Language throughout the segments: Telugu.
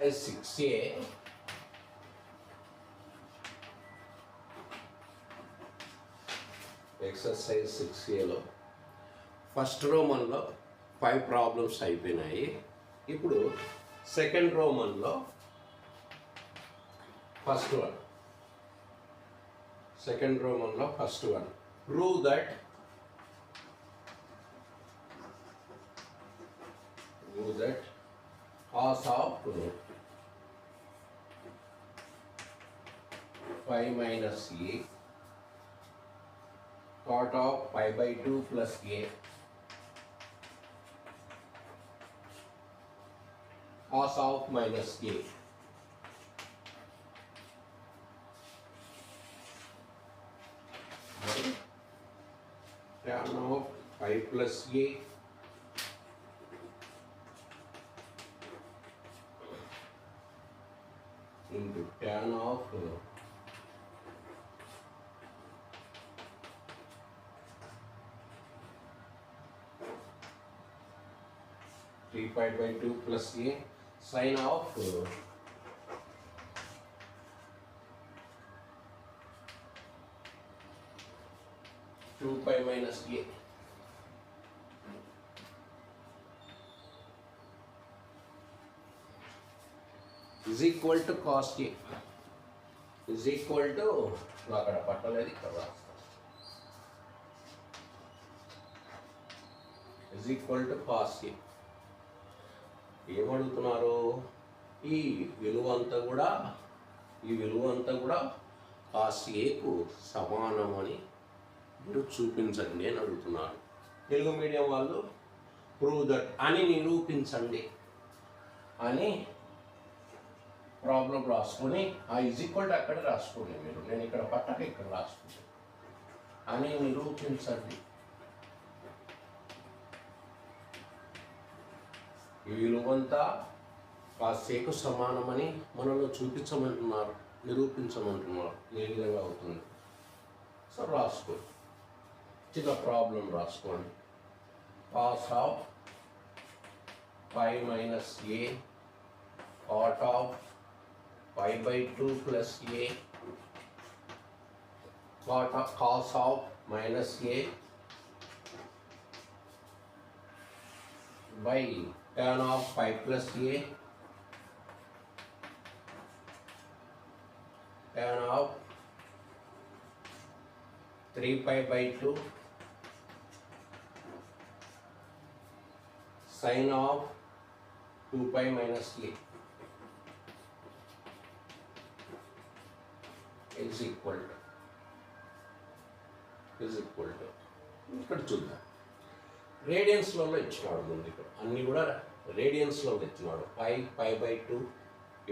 exercise 6A. ఎక్సర్సైజ్ 6Aలో ఫస్ట్ రోమన్లో 5 ప్రాబ్లమ్స్ అయిపోయినాయి. ఇప్పుడు సెకండ్ రోమన్లో first one prove that cos of 5 minus a cot of pi by 2 plus a cos of minus a tan of pi plus a into tan of three pi by 2 plus a sin of 2 pi minus a is equal to cos a is equal to అక్కడ పట్టలేదు ఇక్కడ రాస్తాం is equal to cos a. ఏమడుగుతున్నారు? ఈ విలువ అంతా కూడా cos aకు సమానమని మీరు చూపించండి అని అడుగుతున్నారు. తెలుగు మీడియం వాళ్ళు ప్రూవ్ దట్ అని నిరూపించండి అని ప్రాబ్లం రాసుకొని ఆ ఈజ్ ఈక్వల్ టు అక్కడ రాసుకోండి మీరు. నేను ఇక్కడ పట్టక ఇక్కడ రాసుకుంటాను. అని నిరూపించండి ఈ విలువంతా cos aకు సమానమని మనలో చూపించమంటున్నారు, నిరూపించమంటున్నారు. ఏ విధంగా అవుతుంది? సో రాసుకోండి, చిన్న ప్రాబ్లం రాసుకోండి. cos of 5 minus a cot of pi by 2 plus a cos of minus a by tan of pi plus a tan of 3 pi by 2 sin of 2 pi minus a is equal to ఇక్కడ చూద్దాం. రేడియన్స్లో ఇచ్చినాడు. ముందు ఇక్కడ అన్నీ కూడా రేడియన్స్లో ఇచ్చినాడు. pi by 2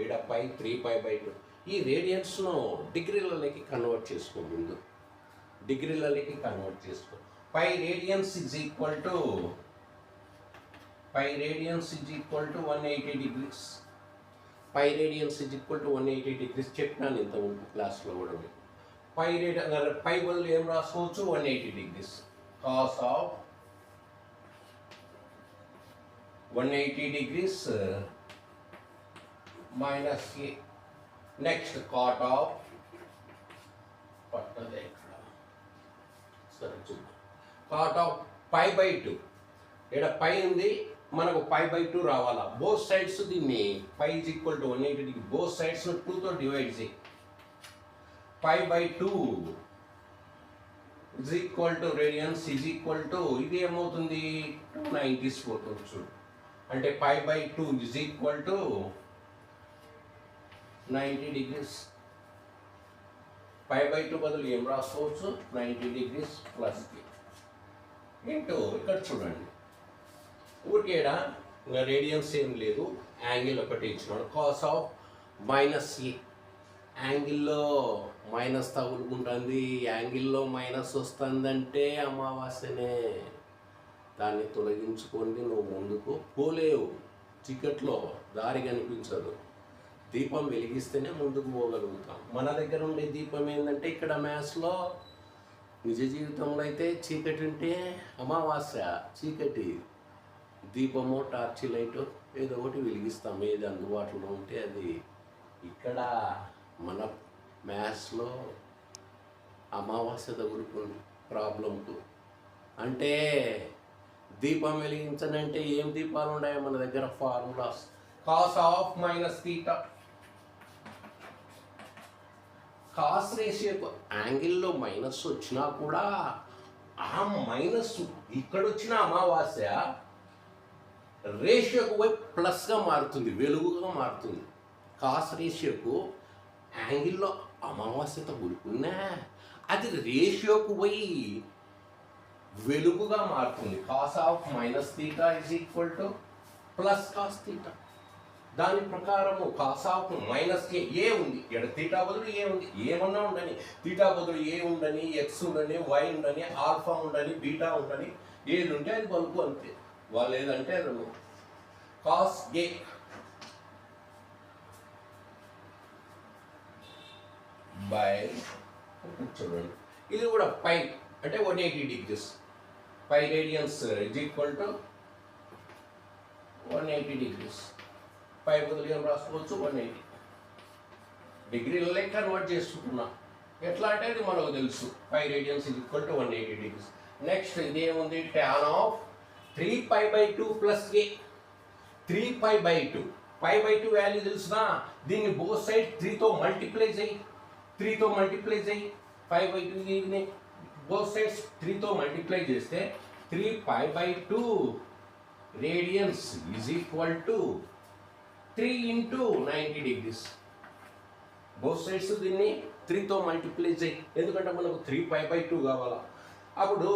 ఈడ పై 3 pi by 2. ఈ రేడియన్స్ను డిగ్రీలలోకి కన్వర్ట్ చేసుకో. ముందు డిగ్రీలలోకి కన్వర్ట్ చేసుకో. Pi radians is equal to 180 degrees. Pi radians is equal to 180 degrees చెప్పినాను ఇంత ముందు క్లాస్లో కూడా. పై వల్ల ఏం రాసుకోవచ్చు? 180 degrees. cos of 180 degrees minus a. Next cot of పట్టదే ఇక్కడ. సరే చూద్దాం. cot of pi by 2 ఇక్కడ పై ఉంది, మనకు pi by 2 రావాలా. బోత్ సైడ్స్ దీన్ని pi is equal to 180 degree both sides 2తో డివైడ్ చేయి. pi by 2 is equal to radians is equal to ఇది ఏమవుతుంది? 290 పోతుంది చూడు. అంటే pi by 2 is equal to 90 degrees. pi by 2 బదులు ఏం రాసుకోవచ్చు? 90 degrees ప్లస్ ఇంటూ ఇక్కడ చూడండి. ఊరికేడా ఇంకా రేడియన్స్ ఏం లేదు, యాంగిల్ ఒకటి ఇచ్చినాడు. cos of minus a. యాంగిల్లో మైనస్ తగులుకుంటుంది. యాంగిల్లో మైనస్ వస్తుందంటే అమావాస్యనే. దాన్ని తొలగించుకోండి, నువ్వు ముందుకు పోలేవు. చీకట్లో దారి కనిపించదు. దీపం వెలిగిస్తేనే ముందుకు పోగలుగుతాం. మన దగ్గర ఉండే దీపం ఏంటంటే ఇక్కడ మ్యాథ్స్లో, నిజ జీవితంలో అయితే చీకటి ఉంటే అమావాస్య చీకటి, దీపము టార్చ్ లైట్ ఏదో ఒకటి వెలిగిస్తాం, ఏది అందుబాటులో ఉంటే అది. ఇక్కడ మన మ్యాథ్స్లో అమావాస్య తగులుతుంది ప్రాబ్లంకు. అంటే దీపం వెలిగించనంటే ఏం దీపాలు ఉన్నాయో మన దగ్గర formulas. Cos of minus theta, cos రేషియోకు యాంగిల్లో మైనస్ వచ్చినా కూడా ఆ మైనస్ ఇక్కడ వచ్చిన అమావాస్య రేషియోకు పోయి ప్లస్గా మారుతుంది, వెలుగుగా మారుతుంది. కాస్ రేషియోకు యాంగిల్లో అమావాస్యతో కూడుకున్నా అది రేషియోకు పోయి వెలుగుగా మారుతుంది. Cos of minus theta is equal to plus cos theta. దాని ప్రకారము కాస్ ఆఫ్ మైనస్ ఏ ఉంది, ఇక్కడ తీటా బదులు ఏ ఉంది, ఏమన్నా ఉండని, తీటా బదులు ఏ ఉండని, ఎక్స్ ఉండని, వై ఉండని, ఆల్ఫా ఉండని, బీటా ఉండని, ఏది ఉంటే అది పలుకు అంతే. వాళ్ళు ఏదంటే అది కాస్ ఏ బై, చూడండి ఇది కూడా పై అంటే 180 degrees, pi radians is equal to 180 degrees. Pi బదులు ఏం రాసుకోవచ్చు, 180 డిగ్రీలే కన్వర్ట్ చేసుకుంటున్నా. ఎట్లా అంటే అది మనకు తెలుసు, pi radians is equal to 180 degrees. Next ఇదేముంది, tan of 3π/2 plus A. 3π/2, π/2 value తెలుసునా, దీన్ని బోత్ సైడ్ 3తో మల్టిప్లై చేయి, 3తో మల్టిప్లై చేయి. 5/2 బోత్ సైడ్స్ 3తో మల్టిప్లై చేస్తే 3π/2 radians is equal to 3 into 90 degrees. Both sides దీన్ని 3తో మల్టిప్లై చేయి, ఎందుకంటే మనకు 3π/2 కావాలా. అప్పుడు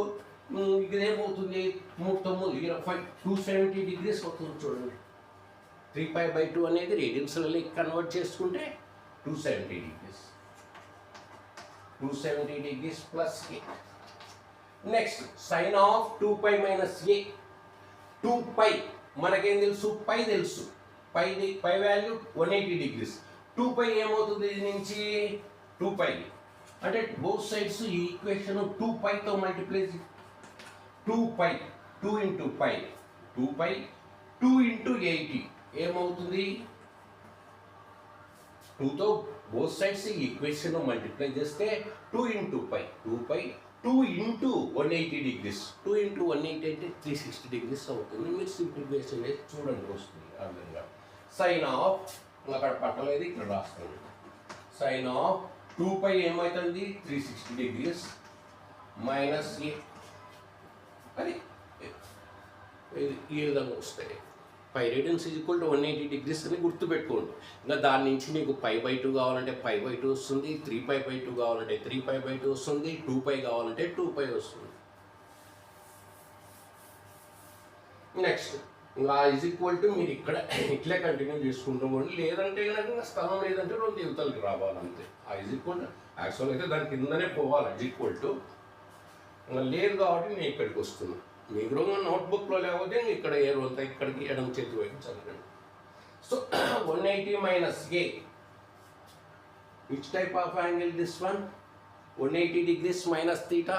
ఇదేమవుతుంది, 3×9 270 degrees అవుతుంది. చూడండి 3π/2 అనేది రేడియన్స్లలో కన్వర్ట్ చేసుకుంటే 270 degrees. 270 degrees plus A. Next sine of 2π minus A. 2π మనకేం తెలుసు, పై తెలుసు, పై వాల్యూ 180 degrees. 2π ఏమవుతుంది, ఇది నుంచి 2π అంటే బోత్ సైడ్స్ ఈ ఈక్వేషన్ 2πతో మల్టిప్లై. 2π 2 into π, 2π 2 into 80 ఏమవుతుంది, 2తో బోత్ సైడ్స్ ఈ ఈక్వేషన్ మల్టిప్లై చేస్తే 2 into π, 2π 2 into 180 degrees. 2 into 180 అంటే 360 degrees అవుతుంది. మీరు సింప్లిఫికేషన్ చేసి చూడండి, వస్తుంది ఆ విధంగా. సైన్ ఆఫ్ అక్కడ పట్టలేదు, ఇక్కడ రాస్తుంది. సైన్ ఆఫ్ 2π ఏమవుతుంది, 360 degrees మైనస్ ఏ. అది ఈ విధంగా వస్తాయి. Pi radians is equal to 180 degrees అని గుర్తుపెట్టుకోండి. ఇంకా దాని నుంచి నీకు π/2 కావాలంటే π/2 వస్తుంది, 3π/2 కావాలంటే 3π/2 వస్తుంది, 2π కావాలంటే 2π వస్తుంది. నెక్స్ట్ ఇంకా ఈజ్ ఈక్వల్ టు మీరు ఇక్కడ ఇట్లే కంటిన్యూ చేసుకుంటూ పోండి, లేదంటే కనుక స్థలం లేదంటే 2 యువతలకి రావాలంతే. ఆ ఈజ్ ఈక్వల్ యాక్చువల్ అయితే దాని కిందనే పోవాలి, ఈజ్ ఈక్వల్ టు. ఇంకా లేదు కాబట్టి నేను ఇక్కడికి వస్తున్నాను. మీకు నోట్బుక్లో లేకపోతే ఇక్కడ ఏ రోజు ఇక్కడికి ఎడమ చేతి వైపు చదవండి. So 180 minus A, which type of angle this one, 180 degrees minus theta,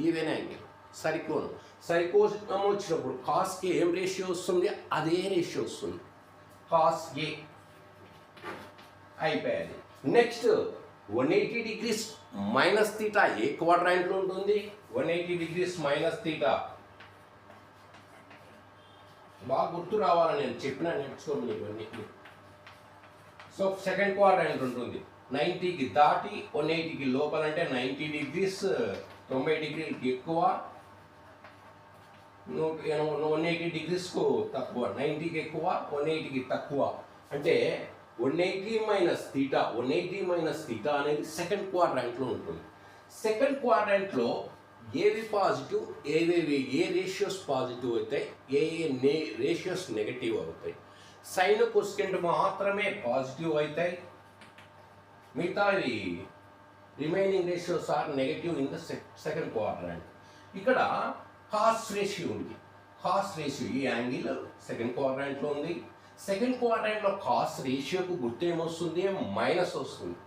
even angle, సరికోణం. సరికోణం వచ్చినప్పుడు కాస్కి ఏం రేషియో వస్తుంది, అదే రేషియో వస్తుంది, కాస్ ఏ అయిపోయాది. నెక్స్ట్ 180 degrees మైనస్ తీటా ఏ క్వాడ్రాంట్లో ఉంటుంది, 180 degrees మైనస్ తీటా బాగా గుర్తు రావాలని నేను చెప్పినా, నేర్చుకోండి ఇవన్నీ. సో సెకండ్ క్వాడ్రాంట్ ఉంటుంది, 90కి దాటి 180కి లోపల అంటే 90 degrees, 90 degreesకి ఎక్కువ, 180 degreesకు తక్కువ, 90కి ఎక్కువ, 180కి తక్కువ. అంటే 180 మైనస్ తీటా, 180 మైనస్ తీటా అనేది సెకండ్ క్వాడ్రాంట్లో ఉంటుంది. సెకండ్ క్వాడ్రాంట్లో ఏవి పాజిటివ్, ఏ రేషియోస్ పాజిటివ్ అవుతాయి, రేషియోస్ నెగటివ్ అవుతాయి. సైన్ కొసెంట్ మాత్రమే పాజిటివ్ అవుతాయి, మిగతావి remaining ratios are negative in the second quadrant. ఇక్కడ కాస్ రేషియో ఉంది, కాస్ రేషియో ఈ యాంగిల్ సెకండ్ క్వాడ్రాంట్లో ఉంది. సెకండ్ క్వాడ్రాంట్లో కాస్ రేషియోకు గుర్తు ఏమొస్తుంది, మైనస్ వస్తుంది.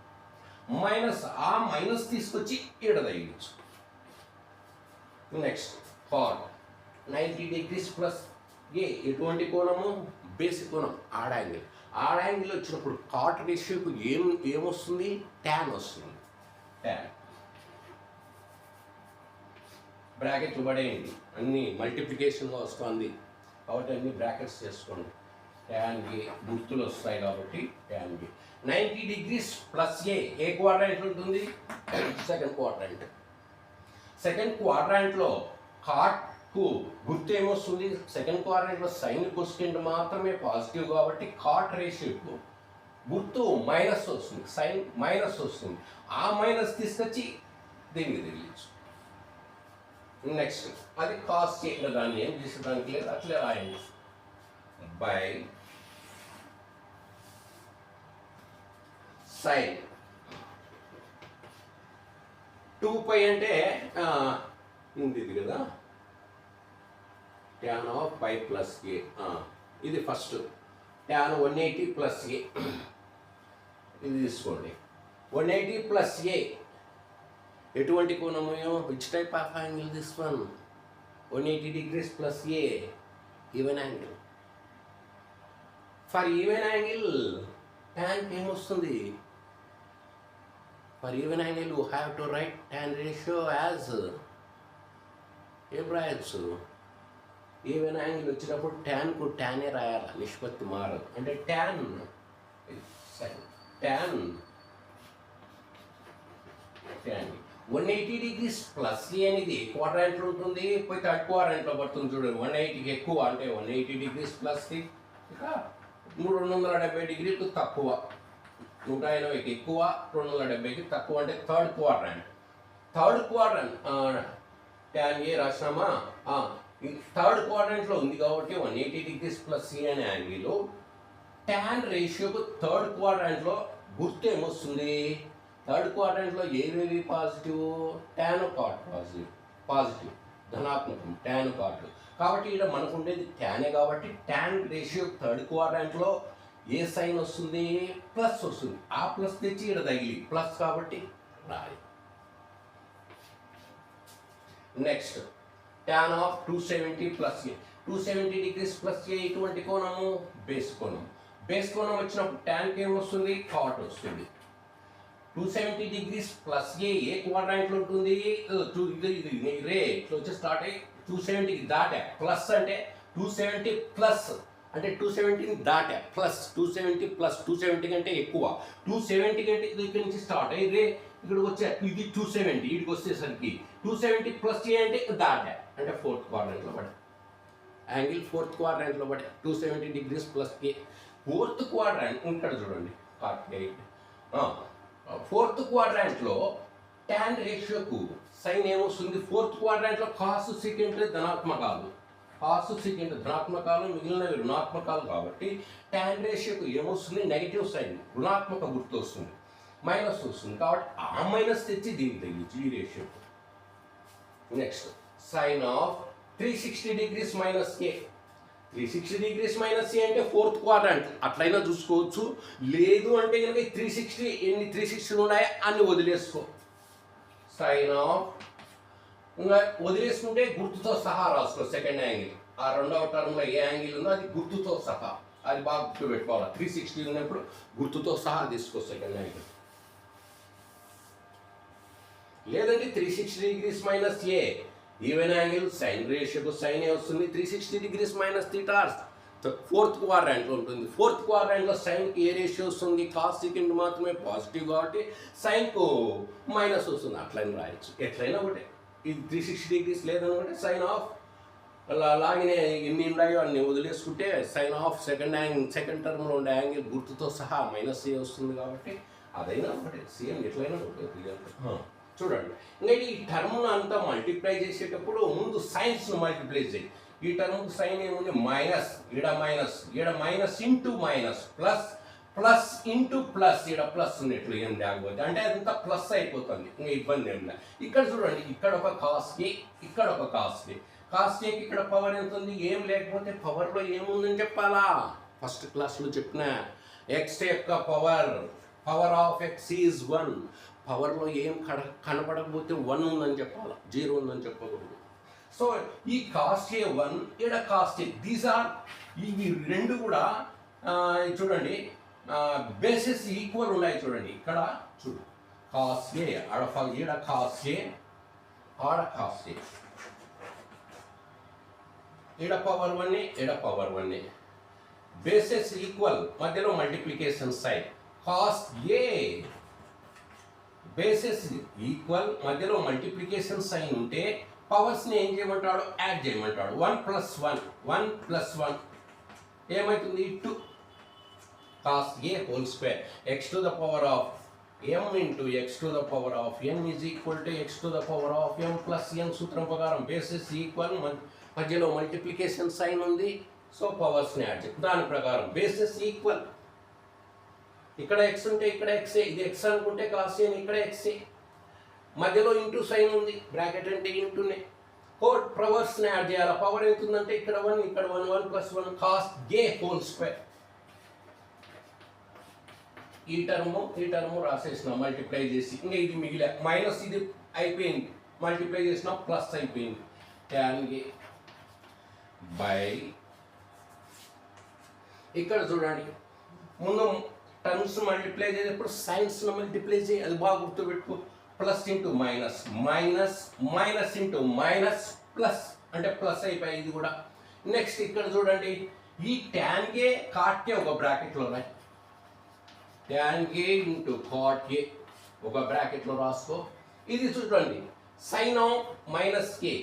మైనస్, ఆ మైనస్ తీసుకొచ్చి ఈడ తగిలించు. Next cot 90 degrees plus A, ఎటువంటి కోణము, బేసిక్ కోణం ఆడ్ యాంగిల్. ఆడ్ యాంగిల్ వచ్చినప్పుడు కాట్ రేషియోకు ఏమొస్తుంది? ట్యాన్ వస్తుంది. ట్యాన్ బ్రాకెట్లు పడేయండి, అన్ని మల్టిప్లికేషన్లో వస్తుంది కాబట్టి అన్ని బ్రాకెట్స్ చేసుకోండి. ట్యాన్కి గుర్తులు వస్తాయి కాబట్టి ట్యాన్కి 90 degrees ప్లస్ ఏ క్వాడ్రాంట్ ఉంటుంది? Second quadrant. సెకండ్ క్వాడ్రాంట్లో కాట్కు గుర్తు ఏమొస్తుంది? సెకండ్ క్వాడ్రాంట్లో సైన్ కొస్కెంట్ మాత్రమే పాజిటివ్ కాబట్టి కాట్ రేషియోకు గుర్తు మైనస్ వస్తుంది, సైన్ మైనస్ వస్తుంది. ఆ మైనస్ తీసుకొచ్చి దీనికి తెలియచ్చు. నెక్స్ట్ అది కాస్ చేయడం, దాన్ని ఏం తీసుకోవడానికి లేదు, అట్లే రాయండి. బై సైన్ 2π అంటే ఇది కదా, ట్యాన్ ఆఫ్ π ప్లస్ ఏ. ఇది ఫస్ట్ ట్యాన్ 180 ప్లస్ ఏ, ఇది తీసుకోండి. 180 ప్లస్ ఏ ఎటువంటి కోణము? Which type of angle this one? 180 degrees plus A, even angle. For even angle tan ఏమొస్తుంది? For even angle you have to write tan ratio as ఏం రాయొచ్చు? ఈవెన్ యాంగిల్ వచ్చినప్పుడు ట్యాన్కు ట్యానే రాయాలి, నిష్పత్తి మారదు. అంటే ట్యాన్ 180 degrees ప్లస్ ఏ అనేది క్వాడ్రాంట్లో ఉంటుంది, పోయి థర్డ్ క్వాడ్రాంట్లో పడుతుంది. చూడండి 180కి ఎక్కువ అంటే 180 degrees ప్లస్ ఇక 270 degrees తక్కువ, 180కి ఎక్కువ 270కి తక్కువ అంటే third quadrant. Third quadrant tan A రాసినామా? థర్డ్ క్వాడ్రాంట్లో ఉంది కాబట్టి 180 degrees ప్లస్ ఏ అనే యాంగిల్ ట్యాన్ రేషియోకు థర్డ్ క్వాడ్రాంట్లో గుర్తు ఏమొస్తుంది? థర్డ్ క్వాడ్రాంట్లో ఏవేవి పాజిటివ్? ట్యాన్ కాట్ పాజిటివ్ ధనాత్మకం ట్యాన్ కాట్. కాబట్టి ఇక్కడ మనకు ఉండేది ట్యానే కాబట్టి ట్యాన్ రేషియో థర్డ్ క్వాడ్రాంట్లో ఏ సైన్ వస్తుంది? ప్లస్ వస్తుంది. ఆ ప్లస్ తెచ్చి ఇక్కడ తగిలి ప్లస్ కాబట్టి రాయి. Next tan of 270 plus A. 270 degrees plus ఏ ఇటువంటి కోణము? బేస్ కోణం. బేస్ కోణం వచ్చినప్పుడు ట్యాన్కి ఏమొస్తుంది? కాట్ వస్తుంది. 270 degrees ప్లస్ ఏ క్వాడ్రాంట్లో ఉంటుంది. ఇది రే ఇట్లా వచ్చి స్టార్ట్ అయ్యి 270కి దాటా. ప్లస్ అంటే 270 ప్లస్ అంటే 270ని దాటా, ప్లస్ 270 ప్లస్ 270 కంటే ఎక్కువ. 270 కంటే ఇక్కడ నుంచి స్టార్ట్ అయ్యి రే ఇక్కడికి వచ్చా, ఇది 270, ఇక్కడికి వచ్చేసరికి 270 ప్లస్ ఏ అంటే దాటా, అంటే ఫోర్త్ క్వాడ్రాంట్లో పడే యాంగిల్, ఫోర్త్ క్వాడ్రాంట్లో పడే 270 degrees ప్లస్ ఏ. ఫోర్త్ క్వాడ్రాంట్ ఇక్కడ చూడండి, ఫోర్త్ క్వాడ్రాంట్లో ట్యాన్ రేషియోకు సైన్ ఏమొస్తుంది? ఫోర్త్ క్వాడ్రాంట్లో కాసు సెకండ్ ధనాత్మకాలు, కాసు సెకండ్ ధనాత్మకాలు, మిగిలినవి రుణాత్మకాలు కాబట్టి ట్యాన్ రేషియోకు ఏమొస్తుంది? నెగిటివ్ సైన్, రుణాత్మక గుర్తు వస్తుంది, మైనస్ వస్తుంది. కాబట్టి ఆ మైనస్ తెచ్చి దీనికి తగ్గించి ఈ రేషియోకు. Next sine of 360 degrees minus A. 360 degrees minus A అంటే ఫోర్త్ క్వాడ్రాంట్, అట్లయినా చూసుకోవచ్చు. లేదు అంటే కనుక 360 ఎన్ని 360 ఉన్నాయో అన్ని వదిలేసుకో. సైన్ ఆఫ్ ఇంకా వదిలేసుకుంటే గుర్తుతో సహా రాసుకో. సెకండ్ యాంగిల్ ఆ రెండవ టర్మ్లో ఏ యాంగిల్ ఉందో అది గుర్తుతో సహా, అది బాగా గుర్తుపెట్టుకోవాలి. 360 ఉన్నప్పుడు గుర్తుతో సహా తీసుకో సెకండ్ యాంగిల్. లేదంటే 360 degrees మైనస్ ఏ ఈవెన్ యాంగిల్, సైన్ రేషియోకు సైన్ ఏ వస్తుంది. 360 degrees మైనస్ థీటా ఫోర్త్ క్వాడ్రాంట్లో ఉంటుంది. ఫోర్త్ క్వాడ్రాంట్లో సైన్కి ఏ రేషియో వస్తుంది? కాస్ సెకండ్ మాత్రమే పాజిటివ్ కాబట్టి సైన్కు మైనస్ వస్తుంది. అట్లయినా రాయొచ్చు, ఎట్లయినా ఒకటే. ఇది 360 degrees లేదనుకుంటే సైన్ ఆఫ్ అలాగే ఎన్ని ఉన్నాయో అన్ని వదిలేసుకుంటే సైన్ ఆఫ్ సెకండ్ టర్మ్లో ఉండే యాంగిల్ గుర్తుతో సహా మైనస్ ఏ వస్తుంది కాబట్టి అదైనా ఒకటే, సేమ్ ఎట్లయినా ఒకటే. చూడండి ఇంకా ఈ టర్మ్ను అంతా మల్టిప్లై చేసేటప్పుడు ముందు సైన్స్ను మల్టిప్లై చేయి. ఈ టర్మ్కి సైన్ ఏముంది? మైనస్, ఈడ minus into minus, plus plus into plus, ఈడ ప్లస్ ఉన్నట్లు ఏం లేకపోతే అంటే అదంతా ప్లస్ అయిపోతుంది, ఇంకా ఇబ్బంది ఏం లేదు. ఇక్కడ చూడండి, ఇక్కడ ఒక కాస్కి, ఇక్కడ ఒక కాస్కి. కాస్కేకి ఇక్కడ పవర్ ఎంత ఉంది? ఏం లేకపోతే పవర్లో ఏముందని చెప్పాలా? ఫస్ట్ క్లాస్లో చెప్పిన ఎక్స్ యొక్క పవర్ ఆఫ్ ఎక్స్ ఈజ్ 1. పవర్లో ఏం కనపడకపోతే 1 ఉందని చెప్పాలి, 0 ఉందని చెప్పకూడదు. సో ఈ కాస్ట్ ఏ వన్ ఇక్కడ కాస్ట్ ఏ దీస్ ఆర్ ఇవి రెండు కూడా చూడండి బేసెస్ ఈక్వల్ ఉన్నాయి చూడండి ఇక్కడ చూడు కాస్ట్ ఏ ఈడ కాస్ట్ ఏ ఆడ కాస్ట్ ఏ ఈడ పవర్ వన్ ఈడ పవర్ వన్ బేసెస్ ఈక్వల్ మధ్యలో మల్టిప్లికేషన్ సైన్ కాస్ట్ ఏ బేసెస్ ఈక్వల్ మధ్యలో మల్టిప్లికేషన్ సైన్ ఉంటే పవర్స్ని ఏం చేయమంటాడు యాడ్ చేయమంటాడు 1+1 ఏమవుతుంది 2 cos A whole square X to the power of m into X to the power of n is equal to X to the power of m plus n సూత్రం ప్రకారం బేసెస్ ఈక్వల్ మధ్యలో మల్టిప్లికేషన్ సైన్ ఉంది సో పవర్స్ని యాడ్ చేయాలి దాని ప్రకారం బేసెస్ ఈక్వల్ ఇక్కడ ఎక్స్ ఉంటే ఇక్కడ ఎక్సే ఇది ఎక్స్ అనుకుంటే కాస్ ఏ ఇక్కడ ఎక్సే మధ్యలో ఇంటూ సైన్ ఉంది బ్రాకెట్ అంటే ఇంటూనే కోడ్ పవర్స్ని యాడ్ చేయాలి పవర్ ఎంత ఉందంటే ఇక్కడ 1 ఇక్కడ 1+1 కాస్ ఏ హోల్ స్క్వేర్ ఈ టర్ము రాసేసిన మల్టిప్లై చేసి ఇంకా ఇది మిగిలే మైనస్ ఇది అయిపోయింది మల్టిప్లై చేసిన ప్లస్ అయిపోయింది ట్యాన్ ఏ బై ఇక్కడ చూడండి ముందు టర్మ్స్ మల్టిప్లై చేసేటప్పుడు సైన్స్ను మల్టిప్లై చేయి అది బాగా గుర్తుపెట్టుకో plus into minus minus into minus plus అంటే ప్లస్ అయిపోయి ఇది కూడా నెక్స్ట్ ఇక్కడ చూడండి ఈ ట్యాన్ ఏ కాట్ ఏ ఒక బ్రాకెట్లో రాయి tan A into cot A ఒక బ్రాకెట్లో రాసుకో ఇది చూడండి సైన్ ఆఫ్ మైనస్ కే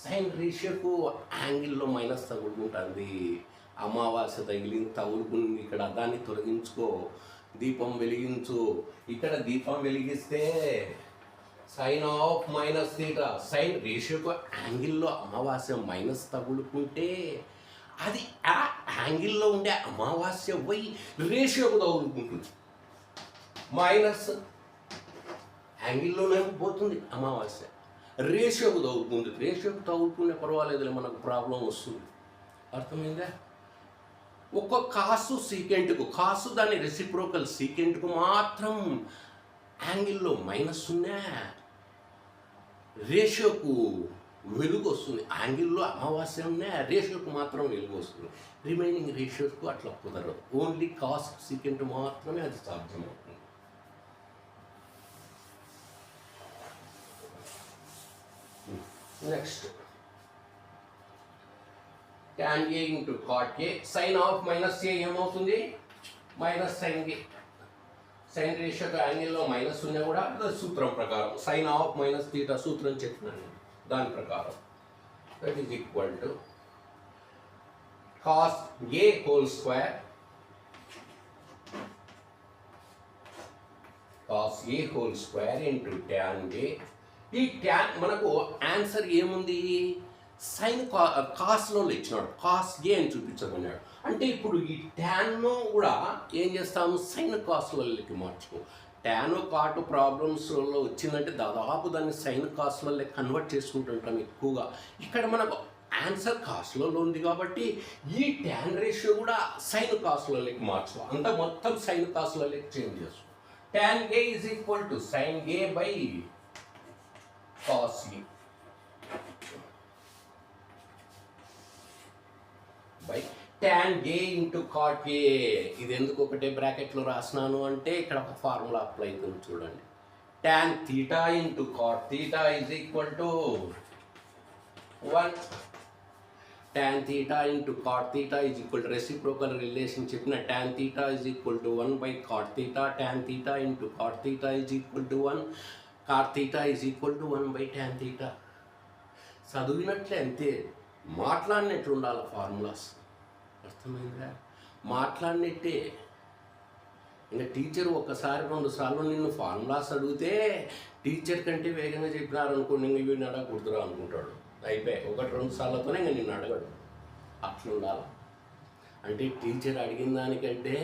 సైన్ రేషియోకు యాంగిల్లో మైనస్ తగులుకుంటుంది అమావాస్య తగులుకుంది ఇక్కడ దాన్ని తొలగించుకో దీపం వెలిగించు ఇక్కడ దీపం వెలిగిస్తే sine of minus theta sine రేషియోకు యాంగిల్లో అమావాస్య మైనస్ తగులుకుంటే అది ఆ యాంగిల్లో ఉండే అమావాస్య పోయి రేషియోకు తగులుకుంటుంది మైనస్ యాంగిల్లోనే పోతుంది అమావాస్య రేషియోకు తగులుకుంటుంది రేషియోకు తగులుకునే పర్వాలేదు మనకు ప్రాబ్లం వస్తుంది అర్థమైందా ఒక్క కాసు సీకెంట్కు కాసు దాని రెసిప్రోకల్ సీకెంట్కు మాత్రం యాంగిల్లో మైనస్ ఉన్నా రేషియోకు వెలుగు వస్తుంది యాంగిల్లో అమావాస్య ఉన్నా రేషియోకు మాత్రం వెలుగు వస్తుంది రిమైనింగ్ రేషియోస్కు అట్లా కుదరదు ఓన్లీ కాస్ సీకెంట్ మాత్రమే అది సాధ్యమవుతుంది next tan a into cot a sine of minus A ఏమవుతుంది మైనస్ సైన్ ఏ సైన్ రేషియోతో యాంగిల్లో మైనస్ ఉన్నా కూడా సూత్రం ప్రకారం సైన్ ఆఫ్ మైనస్ థీటా సూత్రం చెప్పినాను దాని ప్రకారం that is equal to cos A whole square cos A whole square into tan ఏ ఈ ట్యాన్ మనకు ఆన్సర్ ఏముంది సైన్ కాస్లో ఇచ్చినాడు కాస్ ఏ అని చూపించమన్నాడు అంటే ఇప్పుడు ఈ ట్యాన్ను కూడా ఏం చేస్తాము సైన్ కాస్లకి మార్చుకో ట్యాన్ కాటు ప్రాబ్లమ్స్లో వచ్చిందంటే దాదాపు దాన్ని సైన్ కాస్లలో కన్వర్ట్ చేసుకుంటుంటాం ఎక్కువగా ఇక్కడ మనకు ఆన్సర్ కాస్లలో ఉంది కాబట్టి ఈ ట్యాన్ రేషియో కూడా సైన్ కాస్లలోకి మార్చుకో అంతా మొత్తం సైన్ కాస్లలోకి చేంజ్ చేసుకో tan A is equal to sin A by cos A by tan A into cot A ఇది ఎందుకు ఒకటే బ్రాకెట్లో రాసినాను అంటే ఇక్కడ ఒక ఫార్ములా అప్లై అవుతుంది చూడండి tan theta into cot theta is equal to 1 tan theta into cot theta is equal to reciprocal relation చెప్పిన tan theta is equal to 1 by cot theta tan theta into cot theta is equal to 1 cot theta is equal to 1 by tan theta చదివినట్లే అంతే మాట్లాడినట్లు ఉండాలి ఫార్ములాస్ అర్థమైందా మాట్లాడినట్టే ఇంకా టీచర్ ఒకసారి 2 సార్లు నిన్ను ఫార్ములాస్ అడిగితే టీచర్ కంటే వేగంగా చెప్పినారు అనుకోండి ఇంక వీడిని అడగకూడదురా అనుకుంటాడు అయిపోయి 1-2 సార్లతోనే ఇంకా నిన్ను అడగడు అట్లా ఉండాలి అంటే టీచర్ అడిగిన దానికంటే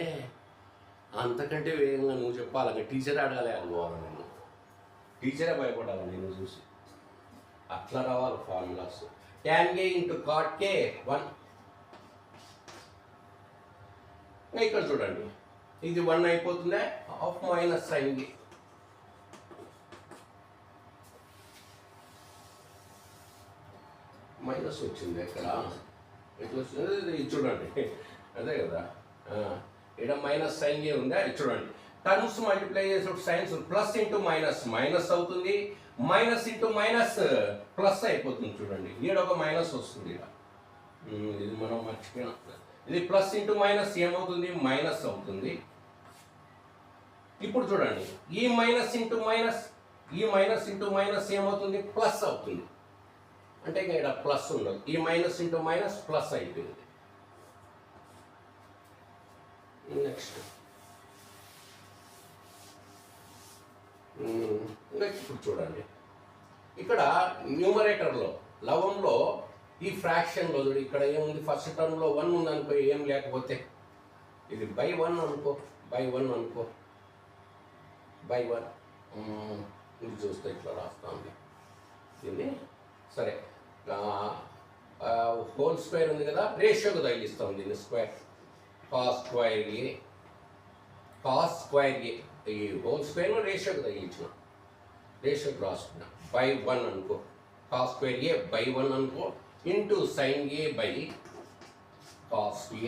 అంతకంటే వేగంగా నువ్వు చెప్పాలి ఇంకా టీచర్ అడగాలి అనుకోవాలి నేను టీచరే భయపడాలి నేను చూసి అట్లా రావాలి formulas tan a into cot k 1 ఇక్కడ చూడండి ఇది 1 అయిపోతుందా హాఫ్ మైనస్ సైన్ ఏ మైనస్ వచ్చింది ఎక్కడ ఎట్లా వచ్చింది ఇది చూడండి అదే కదా ఇక్కడ మైనస్ సైన్ ఏ ఉందా ఇది చూడండి టర్మ్స్ మల్టిప్లై చేసినప్పుడు science plus into minus minus అవుతుంది మైనస్ ఇంటూ మైనస్ ప్లస్ అయిపోతుంది చూడండి ఈడ ఒక మైనస్ వస్తుంది ఇక్కడ ఇది మనం మర్చిపోయినా ఇది ప్లస్ ఇంటూ మైనస్ ఏమవుతుంది మైనస్ అవుతుంది ఇప్పుడు చూడండి ఈ మైనస్ ఇంటూ మైనస్ ఏమవుతుంది ప్లస్ అవుతుంది అంటే ఇంకా ఇక్కడ ప్లస్ ఉండదు ఈ మైనస్ ఇంటూ మైనస్ ప్లస్ అయిపోయింది నెక్స్ట్ ఇప్పుడు చూడండి ఇక్కడ న్యూమరేటర్లో లవంలో ఈ ఫ్రాక్షన్లో చూడు ఇక్కడ ఏముంది ఫస్ట్ టర్మ్లో 1 ఉంది అనుకో ఏం లేకపోతే ఇది బై 1 అనుకో బై 1 ఇది చూస్తే ఇట్లా రాస్తా ఉంది దీన్ని సరే హోల్ స్క్వేర్ ఉంది కదా రేషియోకి తగిలిస్తాం దీన్ని స్క్వేర్ కాస్ స్క్వేర్ ఏ ఈ హోల్ స్క్వేర్ రేషియోకి తగిలించిన రేషియోకి రాసుకున్నా బై 1 అనుకో కాస్ స్క్వేర్ ఏ బై 1 అనుకో into sine A by cos A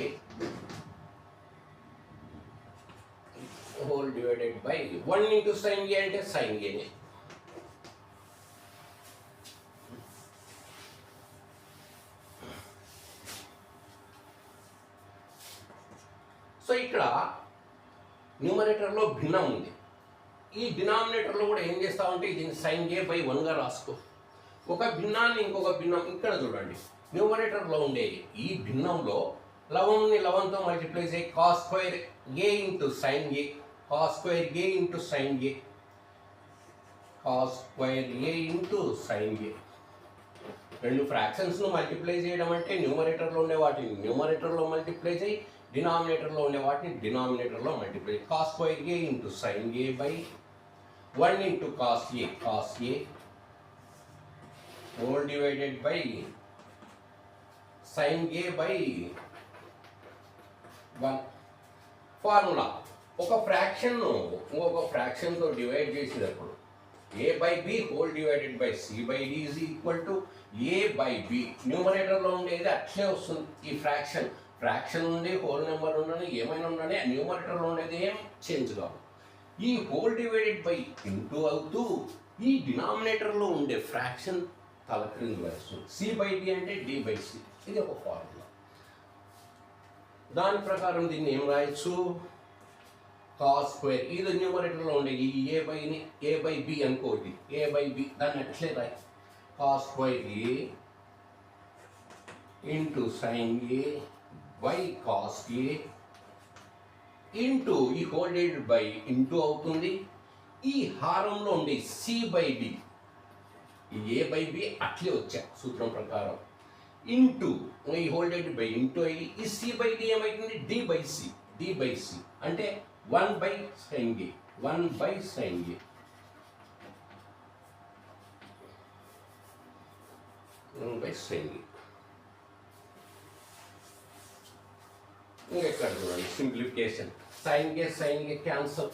whole divided by 1 into sine A అంటే సైన్ ఏనే సో ఇక్కడ న్యూమరేటర్లో భిన్నం ఉంది ఈ డినామినేటర్లో కూడా ఏం చేస్తామంటే దీన్ని సైన్ ఏ బై 1గా రాసుకో ఒక భిన్నాన్ని ఇంకొక భిన్నం ఇక్కడ చూడండి న్యూమరేటర్లో ఉండే ఈ భిన్నంలో 11తో మల్టిప్లై చేయి cos square A into sine A cos square A into sine A cos square A into sine ఏ రెండు ఫ్రాక్షన్స్ను మల్టిప్లై చేయడం అంటే న్యూమరేటర్లో ఉండే వాటిని న్యూమరేటర్లో మల్టిప్లై చేయి డినామినేటర్లో ఉండే వాటిని డినామినేటర్లో multiply cos square A into sine A by 1 into cos A whole divided by sine A by 1 formula ఒక ఫ్రాక్షన్ను ఇంకొక ఫ్రాక్షన్తో డివైడ్ చేసేటప్పుడు A by B whole divided by C by D is equal to A by B న్యూమరేటర్లో ఉండేది అట్లే వస్తుంది ఈ ఫ్రాక్షన్ ఉండి హోల్ నెంబర్ ఉండని ఏమైనా ఉండని ఆ న్యూమరేటర్లో ఉండేది ఏం చేంజ్ కాదు ఈ హోల్ డివైడెడ్ బై ఇంటూ అవుతూ ఈ డినామినేటర్లో ఉండే ఫ్రాక్షన్ తల క్రింద వస్తుంది సి బై డి అంటే డి బై సి ఇది ఒక ఫార్ములా దాని ప్రకారం దీన్ని ఏం రాయొచ్చు కాస్ స్క్వేర్ ఇది న్యూమరేటర్లో ఉండే ఈ ఏ బై బి అనుకోండి ఏ బై బి దాన్ని అట్లే రాయి cos square A into sine A by cos A into ఈ హోల్ డివైడెడ్ బై ఇంటూ అవుతుంది ఈ హారంలో ఉండే సి బై డి ఈ ఏ బై బి అట్లే వచ్చా సూత్రం ప్రకారం ఇంటూ ఈ హోల్ డివైడెడ్ బై ఇంటూ అయ్యి ఈ సి బై డి ఏమైతుంది డి బై సి అంటే 1 by sine A 1 by sine A ఇంకెక్కడ చూడండి సింప్లిఫికేషన్ సైన్ గే క్యాన్సల్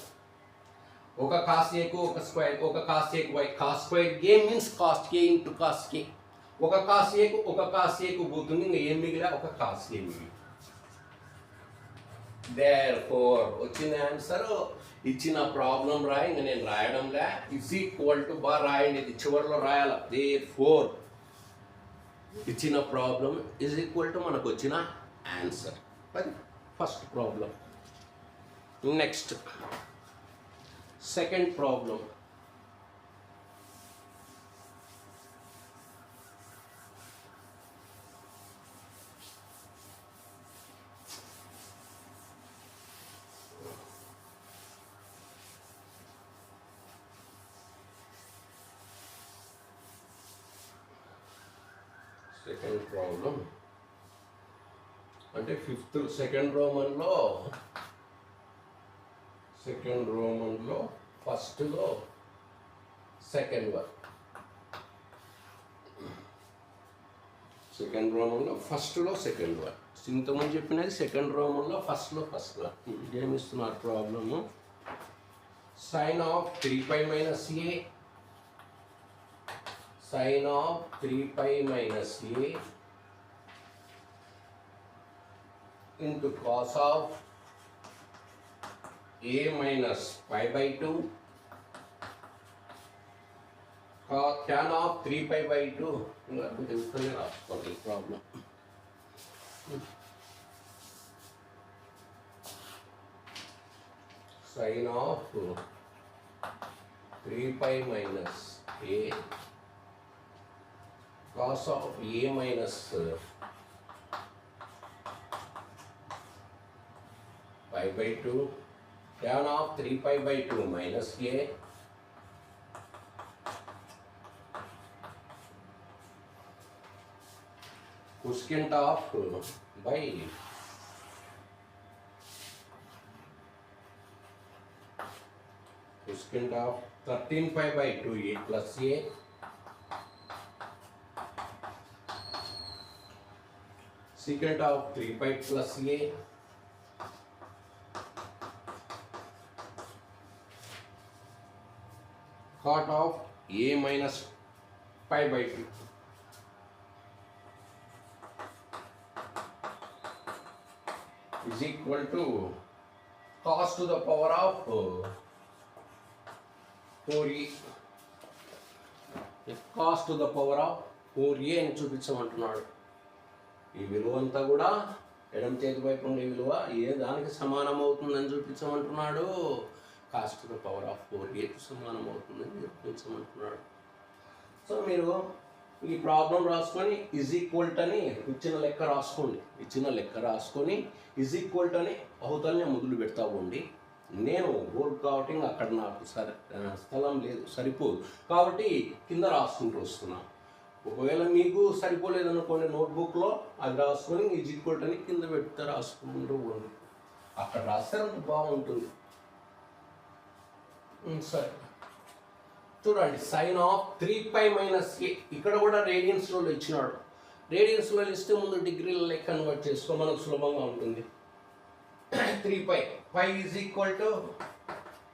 ఒక కాస్ ఏకు ఒక స్క్వేర్ ఒక కాస్ ఏకు by cos square A means cos A into cos కే ఒక కాస్ ఏకు పోతుంది ఇంకా ఏం మిగిలా ఒక కాస్ ఏ మిగిలి దేర్ఫోర్ వచ్చిన ఆన్సర్ ఇచ్చిన ప్రాబ్లం రాయి ఇంకా నేను రాయడంలే ఇస్ ఈక్వల్ టు బాగా రాయండి ఇది చివరిలో రాయాల దేర్ఫోర్ ఇచ్చిన ప్రాబ్లం ఇజ్ ఈక్వల్ టు మనకు వచ్చిన ఆన్సర్ అది first problem next second problem అంటే సెకండ్ రోమన్లో ఫస్ట్లో సెకండ్ వన్ సెకండ్ రోమన్లో ఫస్ట్లో సెకండ్ వన్ ఇంతకుముందు చెప్పినది సెకండ్ రోమన్లో ఫస్ట్ వన్ ఏమిస్తున్నారు problem sin of 3 pi minus a sin of 3 pi minus a into cos of a minus pi by 2 tan of 3 pi by 2 ఇంకా తెలుస్తూనే రాసుకోండి problem. sin of 3 pi minus a cos of a minus pi by 2 tan of 3 pi by 2 minus a cosecant of by cosecant of 13 pi by 2 a plus a secant of 3 pi plus a cot of a minus pi by 2 is equal to cos to the power of 4a. cos to the power of 4a అని చూపించమంటున్నాడు. ఈ విలువ అంతా కూడా ఎడమ చేతి వైపు ఉండే విలువ ఏ దానికి సమానం అవుతుందని చూపించమంటున్నాడు. cos to the power of 4a సమానం అవుతుందని చూపించమంటున్నాడు. సో మీరు ఈ ప్రాబ్లం రాసుకొని ఈజ్ ఈక్వల్ అని ఇచ్చిన లెక్క రాసుకొని ఈజ్ ఈక్వల్ అని అవతలనే మొదలు పెడతా ఉండి, నేను బోర్డ్ కాబట్టి అక్కడ నాకు స్థలం లేదు, సరిపోదు కాబట్టి కింద రాసుకుంటూ వస్తున్నాను. ఒకవేళ మీకు సరిపోలేదనుకోండి నోట్బుక్లో అది రాసుకొని ఈజ్ ఈక్వల్ అని కింద పెడితే రాసుకుంటూ ఉండి అక్కడ రాస్తే బాగుంటుంది. సరే చూడండి, sin of 3 pi minus a ఇక్కడ కూడా రేడియన్స్లో ఇచ్చినాడు. రేడియన్స్లో ఇస్తే ముందు డిగ్రీల కన్వర్ట్ చేసుకో, మనకు సులభంగా ఉంటుంది. 3 pi is equal to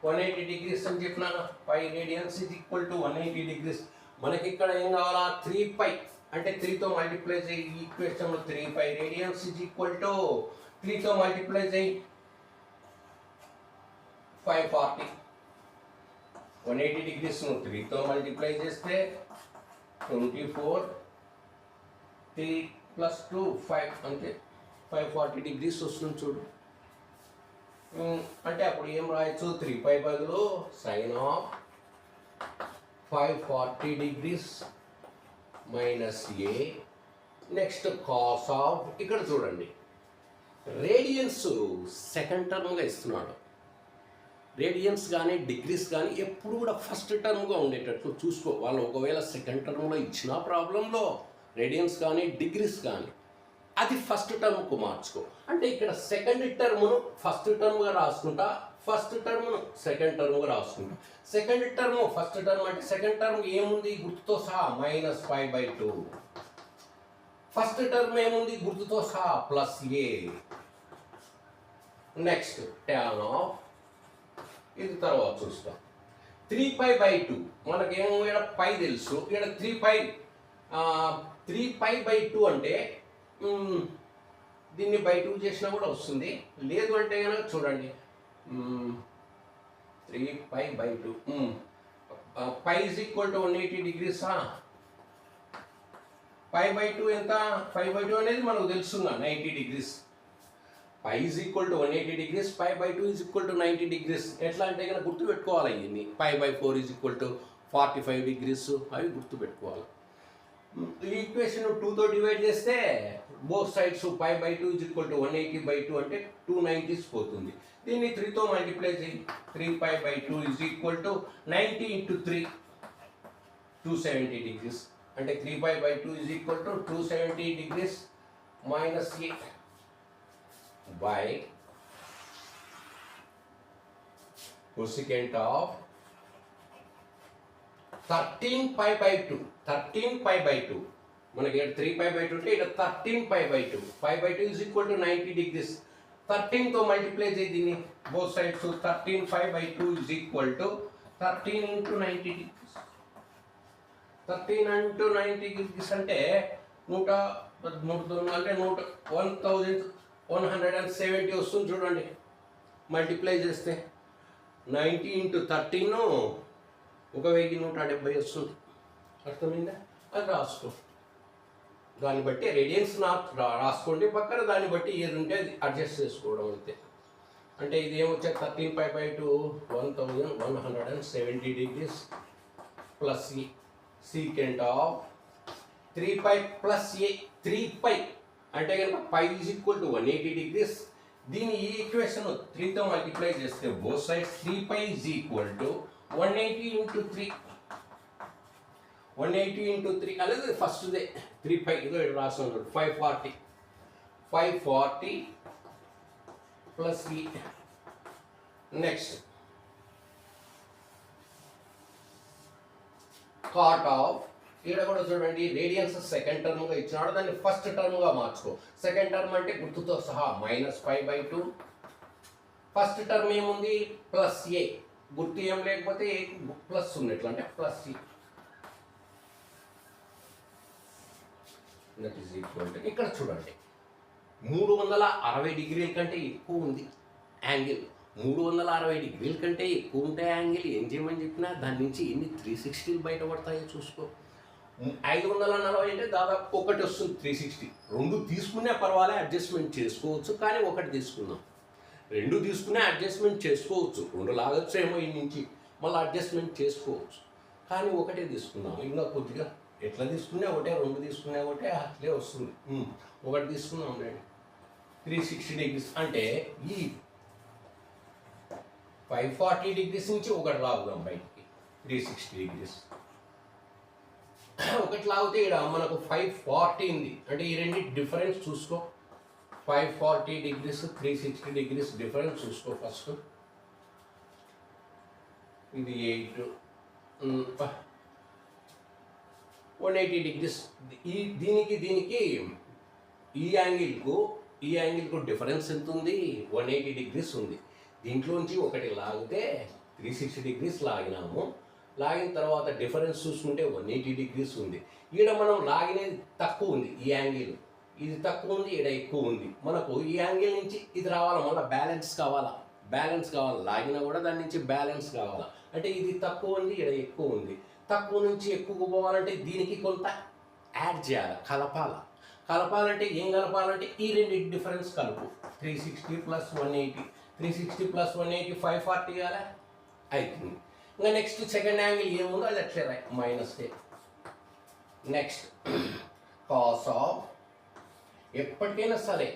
180 degrees అని చెప్పినాను. Pi radians is equal to 180 degrees. మనకి ఇక్కడ ఏం కావాలా? 3 pi అంటే 3తో మల్టిప్లై చేయి. ఈ ఈక్వేషన్లో 3 pi radians is equal to 3తో మల్టిప్లై చేయి 540. 180 degrees 3తో మల్టిప్లై చేస్తే 24 3 + 2 5 అంటే 540 degrees వస్తుంది చూడు. అంటే అప్పుడు ఏం రాయొచ్చు? 3 pi బదులు sin of 540 degrees minus a next cos of ఇక్కడ చూడండి రేడియన్స్ సెకండ్ టర్మ్గా ఇస్తున్నాడు. రేడియన్స్ కానీ డిగ్రీస్ కానీ ఎప్పుడు కూడా ఫస్ట్ టర్మ్గా ఉండేటట్లు చూసుకో. వాళ్ళు ఒకవేళ సెకండ్ టర్మ్లో ఇచ్చిన ప్రాబ్లంలో రేడియన్స్ కానీ డిగ్రీస్ కానీ అది ఫస్ట్ టర్మ్కు మార్చుకో. అంటే ఇక్కడ సెకండ్ టర్మ్ను ఫస్ట్ టర్మ్గా రాసుకుంటా, ఫస్ట్ టర్మ్ను సెకండ్ టర్మ్గా రాసుకుంటా. సెకండ్ టర్మ్ ఫస్ట్ టర్మ్ అంటే సెకండ్ టర్మ్ ఏముంది గుర్తుతో సహా -5/2. ఫస్ట్ టర్మ్ ఏముంది గుర్తుతో సహా +a. నెక్స్ట్ tan ఆఫ్ ఇది తర్వాత చూస్తాం. 3 pi/2 మనకేమో ఇక్కడ పై తెలుసు, ఇక్కడ 3 pi/2 అంటే దీన్ని బై 2 చేసినా కూడా వస్తుంది. లేదు అంటే కనుక చూడండి 3 pi/2 pi is equal to 180 degrees. π/2 ఎంత? π/2 అనేది మనకు తెలుసుగా 90 degrees. Pi is equal to 180 degrees, π/2 is equal to 90 degrees. ఎట్లా అంటే కనుక గుర్తుపెట్టుకోవాలి. ఇవన్నీ π/4 ఈజ్ ఈక్వల్ టు 45 degrees అవి గుర్తుపెట్టుకోవాలి. ఈ ఈక్వేషన్ 2తో డివైడ్ చేస్తే both sides π/2 is equal to 180/2 అంటే 290s పోతుంది. దీన్ని 3తో మల్టిప్లై చేయి. 3 pi/2 is equal to 90 × 3 270 degrees. అంటే 3 pi/2 is equal to 270 degrees -8 by cosecant of 13 pi/2. 13 pi/2 మనకి 3 pi/2 అంటే ఇక్కడ 13 pi/2. π/2 is equal to 90 degrees. 13తో మల్టిప్లై చేయి దీన్ని both sides. 13 pi/2 is equal to 13 × 90 degrees. 13 into 90 degrees అంటే 113 అంటే 1170 వస్తుంది చూడండి. మల్టిప్లై చేస్తే 90 into 13 1170 వస్తుంది. అర్థమైందా? అది రాసుకో. దాన్ని బట్టి రేడియన్స్ రాసుకోండి పక్కన, దాన్ని బట్టి ఏది ఉంటే అది అడ్జస్ట్ చేసుకోవడం అంతే. అంటే ఇది ఏమొచ్చా 13π/2 1170 degrees ప్లస్ ఈ సీకెంట్ ఆఫ్ 3π ప్లస్ ఏ 3π అంటే కనుక π = 180 degrees. దీని ఈ ఈక్వేషన్ 3తో మల్టిప్లై చేస్తే బోత్ సైడ్స్ 3π = 180 into 3. 180 into 3 అలాగే ఫస్ట్దే 3π ఇదో రాస్తున్నాడు 540 ప్లస్ ఈ. నెక్స్ట్ కాట్ ఆఫ్, ఇక్కడ కూడా చూడండి రేడియన్స్ సెకండ్ టర్మ్గా ఇచ్చినాడు, దాన్ని ఫస్ట్ టర్మ్గా మార్చుకో. సెకండ్ టర్మ్ అంటే గుర్తుతో సహా -π/2. ఫస్ట్ టర్మ్ ఏముంది ప్లస్ ఏ, గుర్తు ఏం లేకపోతే ఏ ప్లస్ ఉన్నట్లు అంటే ప్లస్ ఈ. దట్ ఈస్ ఈక్వల్ టు, ఇక్కడ చూడండి 360 డిగ్రీల కంటే ఎక్కువ ఉంది యాంగిల్. 360 డిగ్రీల కంటే ఎక్కువ ఉంటే యాంగిల్ ఏం చేయమని చెప్పినా దాని నుంచి ఎన్ని 360 బయటపడతాయో చూసుకో. 540 అంటే దాదాపు ఒకటి వస్తుంది 360. 2 తీసుకునే పర్వాలే, అడ్జస్ట్మెంట్ చేసుకోవచ్చు. కానీ ఒకటి తీసుకుందాం. 2 తీసుకునే అడ్జస్ట్మెంట్ చేసుకోవచ్చు. 2 లాగొచ్చు ఏమో ఈ నుంచి, మళ్ళీ అడ్జస్ట్మెంట్ చేసుకోవచ్చు. కానీ ఒకటే తీసుకుందాం. ఇంకా కొద్దిగా ఎట్లా తీసుకునే ఒకటే, 2 తీసుకునే ఒకటే, అట్లే వస్తుంది. ఒకటి తీసుకుందాం రండి. 360 degrees అంటే ఈ 540 degrees నుంచి ఒకటి లాగుదాం బయటికి. 360 degrees ఒకటి లాగితే ఇక్కడ మనకు 540 ఉంది. అంటే ఈ రెండు డిఫరెన్స్ చూసుకో. 540 degrees 360 degrees డిఫరెన్స్ చూసుకో ఫస్ట్. ఇది 8 180 degrees. దీనికి ఈ యాంగిల్కు డిఫరెన్స్ ఎంత ఉంది? 180 degrees ఉంది. దీంట్లోంచి ఒకటి లాగితే 360 degrees లాగినాము. లాగిన తర్వాత డిఫరెన్స్ చూసుకుంటే 180 degrees ఉంది. ఈడ మనం లాగినది తక్కువ ఉంది, ఈ యాంగిల్ ఇది తక్కువ ఉంది, ఈడ ఎక్కువ ఉంది. మనకు ఈ యాంగిల్ నుంచి ఇది రావాలా, మళ్ళీ బ్యాలెన్స్ కావాలా. లాగినా కూడా దాని నుంచి బ్యాలెన్స్ కావాలా. అంటే ఇది తక్కువ ఉంది, ఈడ ఎక్కువ ఉంది. తక్కువ నుంచి ఎక్కువకు పోవాలంటే దీనికి కొంత యాడ్ చేయాలి, కలపాలంటే ఏం కలపాలంటే ఈ రెండు డిఫరెన్స్ కలుపు. 360 + 180, 360 + 180 540 కాలే అవుతుంది. ఇంకా నెక్స్ట్ సెకండ్ యాంగిల్ ఏముందో అది అట్లే రాయి, -a. నెక్స్ట్ కాస్ ఆఫ్, ఎప్పటికైనా సరే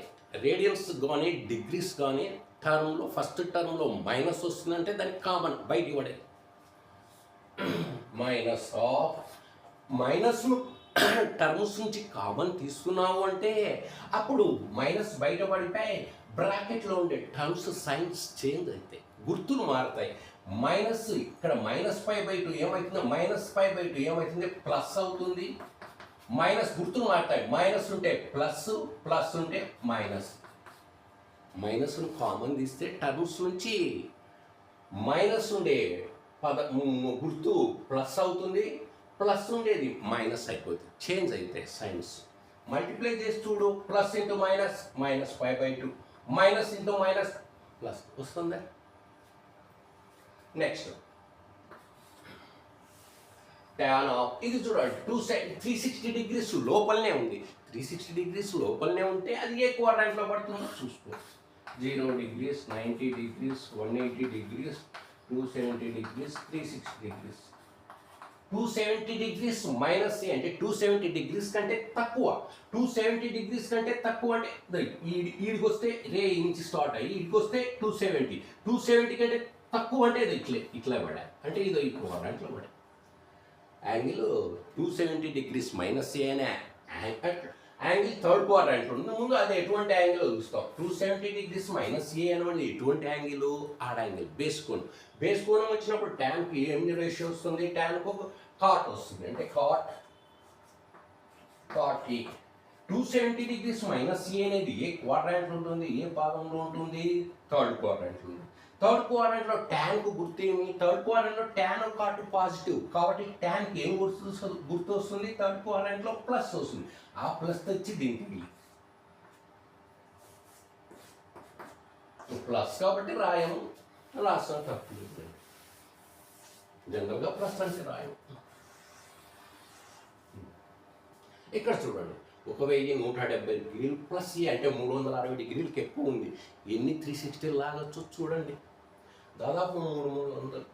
రేడియన్స్ కానీ డిగ్రీస్ కానీ టర్మ్లో ఫస్ట్ టర్మ్లో మైనస్ వస్తుందంటే దానికి కామన్ బయట ఇవ్వడే. మైనస్ ఆఫ్, మైనస్ను టర్మ్స్ నుంచి కామన్ తీసుకున్నావు అంటే అప్పుడు మైనస్ బయటపడిపోయి బ్రాకెట్లో ఉండే టర్మ్స్ సైన్స్ చేంజ్ అవుతాయి, గుర్తులు మారుతాయి. మైనస్ ఇక్కడ -π/2 ఏమవుతుందో, -π/2 ఏమవుతుంది ప్లస్ అవుతుంది. మైనస్ గుర్తులు మారుతాయి. మైనస్ ఉంటే ప్లస్, ప్లస్ ఉంటే మైనస్. మైనస్ను కామన్ తీస్తే టర్మ్స్ నుంచి మైనస్ ఉండే గుర్తు ప్లస్ అవుతుంది, ప్లస్ ఉండేది మైనస్ అయిపోతుంది. చేంజ్ అయితే సైన్స్ మల్టిప్లై చేసి చూడు. Plus into minus -π/2, minus into minus plus వస్తుందా? నెక్స్ట్ tan ఆఫ్, ఇది చూడండి 360 degrees లోపలనే ఉంది. 360 degrees లోపలనే ఉంటే అది ఏ క్వాడ్రాంట్లో పడుతుందో చూసుకో. 0 degrees, 90 degrees, 180 degrees, 270 degrees, 360 degrees. 270 degrees minus A అంటే 270 degrees కంటే తక్కువ. 270 degrees కంటే తక్కువ అంటే ఈడికి వస్తే రే నుంచి స్టార్ట్ అయ్యి ఈడికి వస్తే 270. 270 కంటే తక్కువ అంటే ఇది ఇట్లా పడా, అంటే ఇది ఇట్లా పడా. యాంగిల్ 270 degrees -a అనే యాంగిల్ థర్డ్ క్వాడ్రాంట్ ఉంది. ముందు అది ఎటువంటి యాంగిల్ చూస్తాం. 270 degrees -a అనేది ఎటువంటి యాంగిల్? ఆడ యాంగిల్ బేస్ కోణం. బేస్ కోణం వచ్చినప్పుడు ట్యాన్కి ఏం రేషియో వస్తుంది? ట్యాన్కు కాట్ వస్తుంది. అంటే కాట్ ఈ 270 degrees -a అనేది ఏ క్వాడ్రాంట్ ఉంటుంది? ఏ భాగంలో ఉంటుంది? థర్డ్ క్వాడ్రాంట్ ఉంది. థర్డ్ క్వాడ్రంట్లో ట్యాన్కు గుర్తు ఏమి? థర్డ్ క్వాడ్రంట్లో ట్యాన్ కాటు పాజిటివ్ కాబట్టి ట్యాన్కి ఏం గుర్తు వస్తుంది? థర్డ్ క్వాడ్రంట్లో ప్లస్ వస్తుంది. ఆ ప్లస్ తెచ్చి దీనికి ప్లస్ కాబట్టి రాయము, రాస్తాం తప్పు. జనరల్గా ప్లస్ అంటే రాయము. ఇక్కడ చూడండి 1170 డిగ్రీలు ప్లస్ ఏ అంటే 360 డిగ్రీలకి ఎక్కువ ఉంది. ఎన్ని 360 లాగొచ్చు చూడండి. దాదాపు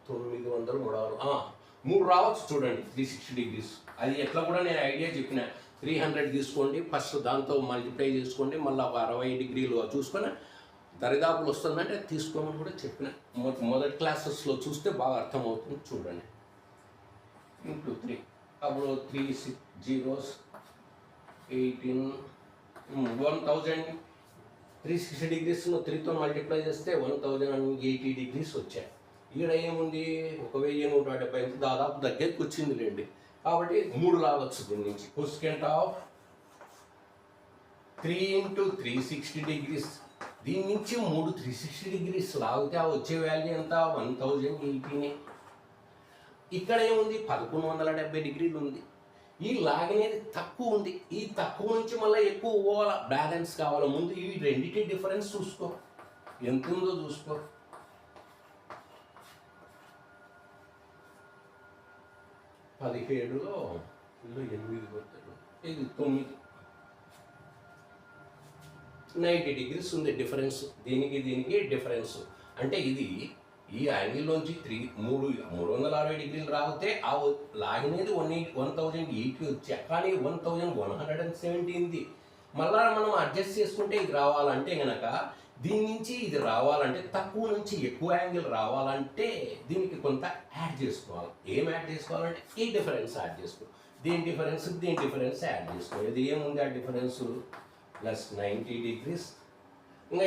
300, 900, 3 రావచ్చు చూడండి 360 డిగ్రీస్. అది ఎట్లా కూడా నేను ఐడియా చెప్పిన. 300 తీసుకోండి, ఫస్ట్ దాంతో మల్టిప్లై చేసుకోండి, మళ్ళీ ఒక 60 డిగ్రీలు చూసుకొని దరిదాపులు వస్తుందంటే తీసుకోమని కూడా చెప్పిన. మొదటి క్లాసెస్లో చూస్తే బాగా అర్థమవుతుంది. చూడండి ఇంటూ 3 అప్పుడు 3 6 zeros 18 1360 డిగ్రీస్ను 3తో మల్టిప్లై చేస్తే 1080 డిగ్రీస్ వచ్చాయి. ఇక్కడ ఏముంది 1170 దాదాపు దగ్గరికి వచ్చింది లేండి. కాబట్టి 3 లాగొచ్చు దీని నుంచి. కొసెకెంట్ ఆఫ్ 3 into 360 డిగ్రీస్. దీని నుంచి 3 360 డిగ్రీస్ లాగితే ఆ వచ్చే వాల్యూ ఎంత? 1080. ఇక్కడ ఏముంది 1170 డిగ్రీలు ఉంది. ఈ లాగినది తక్కువ ఉంది. ఈ తక్కువ నుంచి మళ్ళీ ఎక్కువ పోవాలా, బ్యాలెన్స్ కావాలా. ముందు ఈ రెండింటి డిఫరెన్స్ చూసుకో, ఎంత ఉందో చూసుకో. పదిహేడులో 8 కొట్టాడు, ఇది 9. 90 డిగ్రీస్ ఉంది డిఫరెన్స్. దీనికి డిఫరెన్స్ అంటే ఇది ఈ యాంగిల్లోంచి 360 డిగ్రీలు రాగితే ఆ లాగినది 1080 వచ్చా, కానీ 1170. మళ్ళా మనం అడ్జస్ట్ చేసుకుంటే ఇది రావాలంటే కనుక దీని నుంచి ఇది రావాలంటే తక్కువ నుంచి ఎక్కువ యాంగిల్ రావాలంటే దీనికి కొంత యాడ్ చేసుకోవాలి. ఏం యాడ్ చేసుకోవాలంటే ఈ డిఫరెన్స్ యాడ్ చేసుకో. దీని డిఫరెన్స్ యాడ్ చేసుకో. ఇది ఏముంది ఆ డిఫరెన్స్? Plus 90 degrees. ఇంకా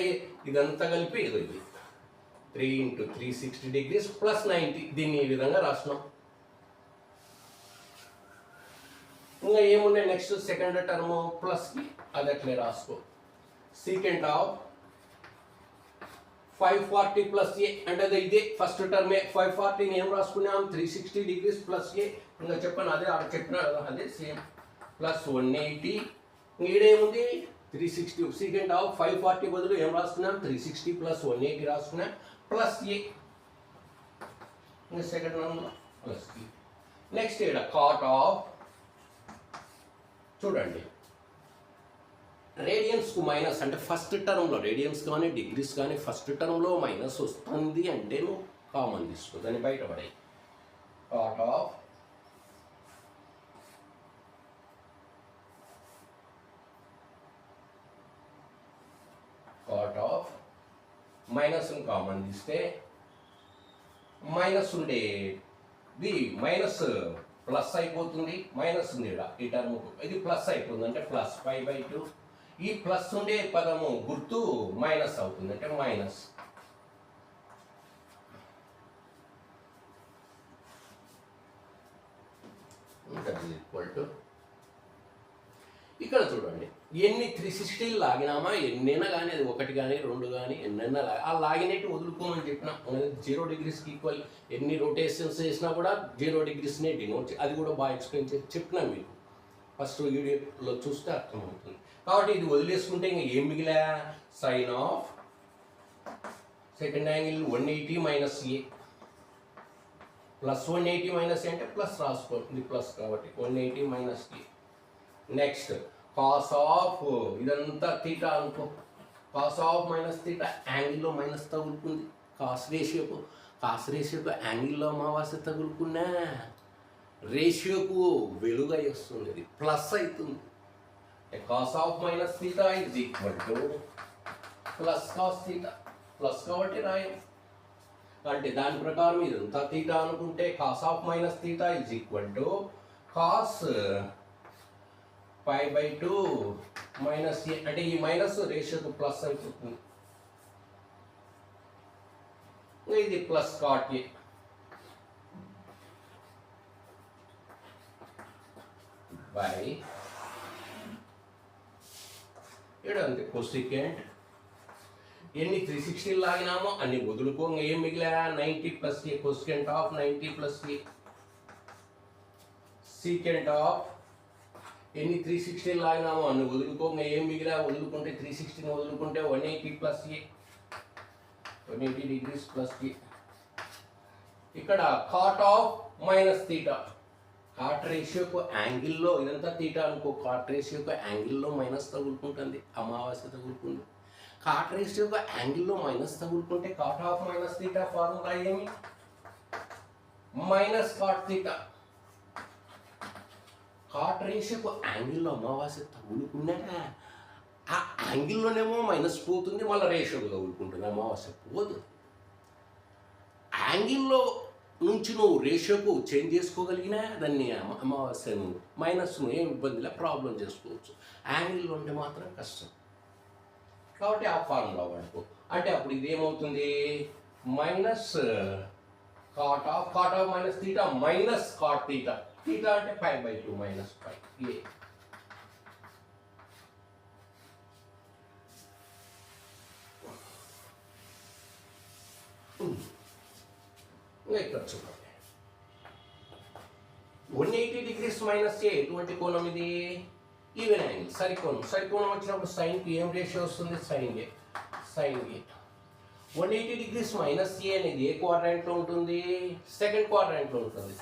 ఇదంతా కలిపి ఇది 3 into 360 డిగ్రీస్ ప్లస్ 90. దీన్ని ఈ విధంగా రాస్తున్నాం. ఇంకా ఏమున్నాయి నెక్స్ట్ సెకండ్ టర్మ్ ప్లస్కి, అది అట్లే రాసుకో. సీకెంట్ ఆఫ్ 540 ప్లస్ ఏ అంటే ఇదే ఫస్ట్ టర్మే. 540 ఏం రాసుకున్నాం? 360 డిగ్రీస్ ప్లస్ ఏ. ఇంకా చెప్పాను అదే ఆడ చెప్పినా కదా, అదే సేమ్. ప్లస్ 180. ఈడేముంది 360. సీకెంట్ ఆఫ్ 540 బదులు ఏం రాసుకున్నాం? 360 ప్లస్ 180 రాసుకున్నాం ప్లస్ ఏ. ఇంకా second one plus A. Next ఇక్కడ కాట్ ఆఫ్ చూడండి, రేడియన్స్కు మైనస్ అంటే ఫస్ట్ టర్మ్లో రేడియన్స్ కానీ డిగ్రీస్ కానీ ఫస్ట్ టర్మ్లో మైనస్ వస్తుంది అంటే నువ్వు కామన్ తీసుకో, దాన్ని బయటపడాయి. కాట్ ఆఫ్ మైనస్ కామన్ తీస్తే మైనస్ ఉండేది మైనస్ ప్లస్ అయిపోతుంది. మైనస్ ఉంది ఇక్కడ ఈ టర్మ్, ఇది ప్లస్ అయిపోతుంది అంటే ప్లస్ 5/2. ఈ ప్లస్ ఉండే పదము గుర్తు మైనస్ అవుతుంది అంటే మైనస్. ఈక్వల్ టు ఇక్కడ చూడండి ఎన్ని 360 లాగినామా, ఎన్నైనా కానీ అది 1 కానీ 2 కానీ ఎన్నైనా ఆ లాగినట్టు వదులుకోమని చెప్పినా. 0 డిగ్రీస్కి ఈక్వల్ ఎన్ని రొటేషన్స్ చేసినా కూడా 0 డిగ్రీస్నే డినోట్. అది కూడా బాగా ఎక్స్ప్లెయిన్ చేసి చెప్పినా మీకు ఫస్ట్ వీడియోలో చూస్తే అర్థమవుతుంది. కాబట్టి ఇది వదిలేసుకుంటే ఇంకా ఏం మిగిలా? Sine of second angle 180 minus A plus 180 minus A అంటే ప్లస్ రాసుకోండి, ప్లస్ కాబట్టి 180 minus A. Next cos of ఇదంతా తీటా అనుకో. కాస్ ఆఫ్ మైనస్ తీటా యాంగిల్లో మైనస్ తగులుకుంది. కాస్ రేషియోకు యాంగిల్లో అమావాస్య తగులుకున్నా రేషియోకు వెలుగు అయి వస్తుంది, ఇది ప్లస్ అవుతుంది. Cos of minus theta is equal to plus cos theta. Plus కాబట్టి రాయం అంటే దాని ప్రకారం ఇదంతా తీటా అనుకుంటే cos of minus theta is equal to cos 5/2 minus A అంటే ఈ మైనస్ రేషియోకు ప్లస్ అయిపోతుంది. ఇది ప్లస్ కాట్ ఏ బై ఇక్కడ అంతే కొసెకెంట్. ఎన్ని 360 లాగినామో అన్ని వదులుకో, ఏం మిగిలా 90 plus A cosecant of 90 plus A secant of ఎన్ని 360 లాగినామో అన్ని వదులుకో, ఏం మిగిలా వదులుకుంటే 360 వదులుకుంటే 180 plus A 180 degrees plus A. ఇక్కడ cot of minus theta, cot రేషియోకు యాంగిల్లో ఇదంతా తీటా అనుకో, కాట్ రేషియోకు యాంగిల్లో మైనస్ తగులుకుంటుంది, అమావాస్య తగులుకుంది. కాట్ రేషియోకు యాంగిల్లో మైనస్ తగులుకుంటే cot of minus theta formula ఏమి? Minus cot theta. కాట్ రేషియోకు యాంగిల్లో అమావాస్య తగులుకున్నా ఆ యాంగిల్లోనేమో మైనస్ పోతుంది, మళ్ళీ రేషియోకు తగులుకుంటుంది, అమావాస్య పోదు. యాంగిల్లో నుంచి నువ్వు రేషియోకు చేంజ్ చేసుకోగలిగినా దాన్ని అమావాస్యను మైనస్ను ఏం ఇబ్బందిలా ప్రాబ్లం చేసుకోవచ్చు. యాంగిల్లో ఉంటే మాత్రం కష్టం. కాబట్టి ఆ ఫార్ములా వాడుకో. అంటే అప్పుడు ఇది ఏమవుతుంది? Minus cot of minus theta minus cot theta. Theta అంటే 5/2 మైనస్ 5 ఏ. ఇక్కడ చూడండి 180 డిగ్రీస్ మైనస్ ఏ ఎటువంటి కోణం ఇది? ఈవెన్ యాంగిల్, సరికోణం. సరికోణం వచ్చినప్పుడు సైన్కి ఏం రేషియో వస్తుంది? సైన్ ఏ. 180 డిగ్రీస్ మైనస్ ఏ అనేది ఏ క్వాడ్రాంట్లో ఉంటుంది? సెకండ్ క్వాడ్రాంట్లో ఉంటుంది.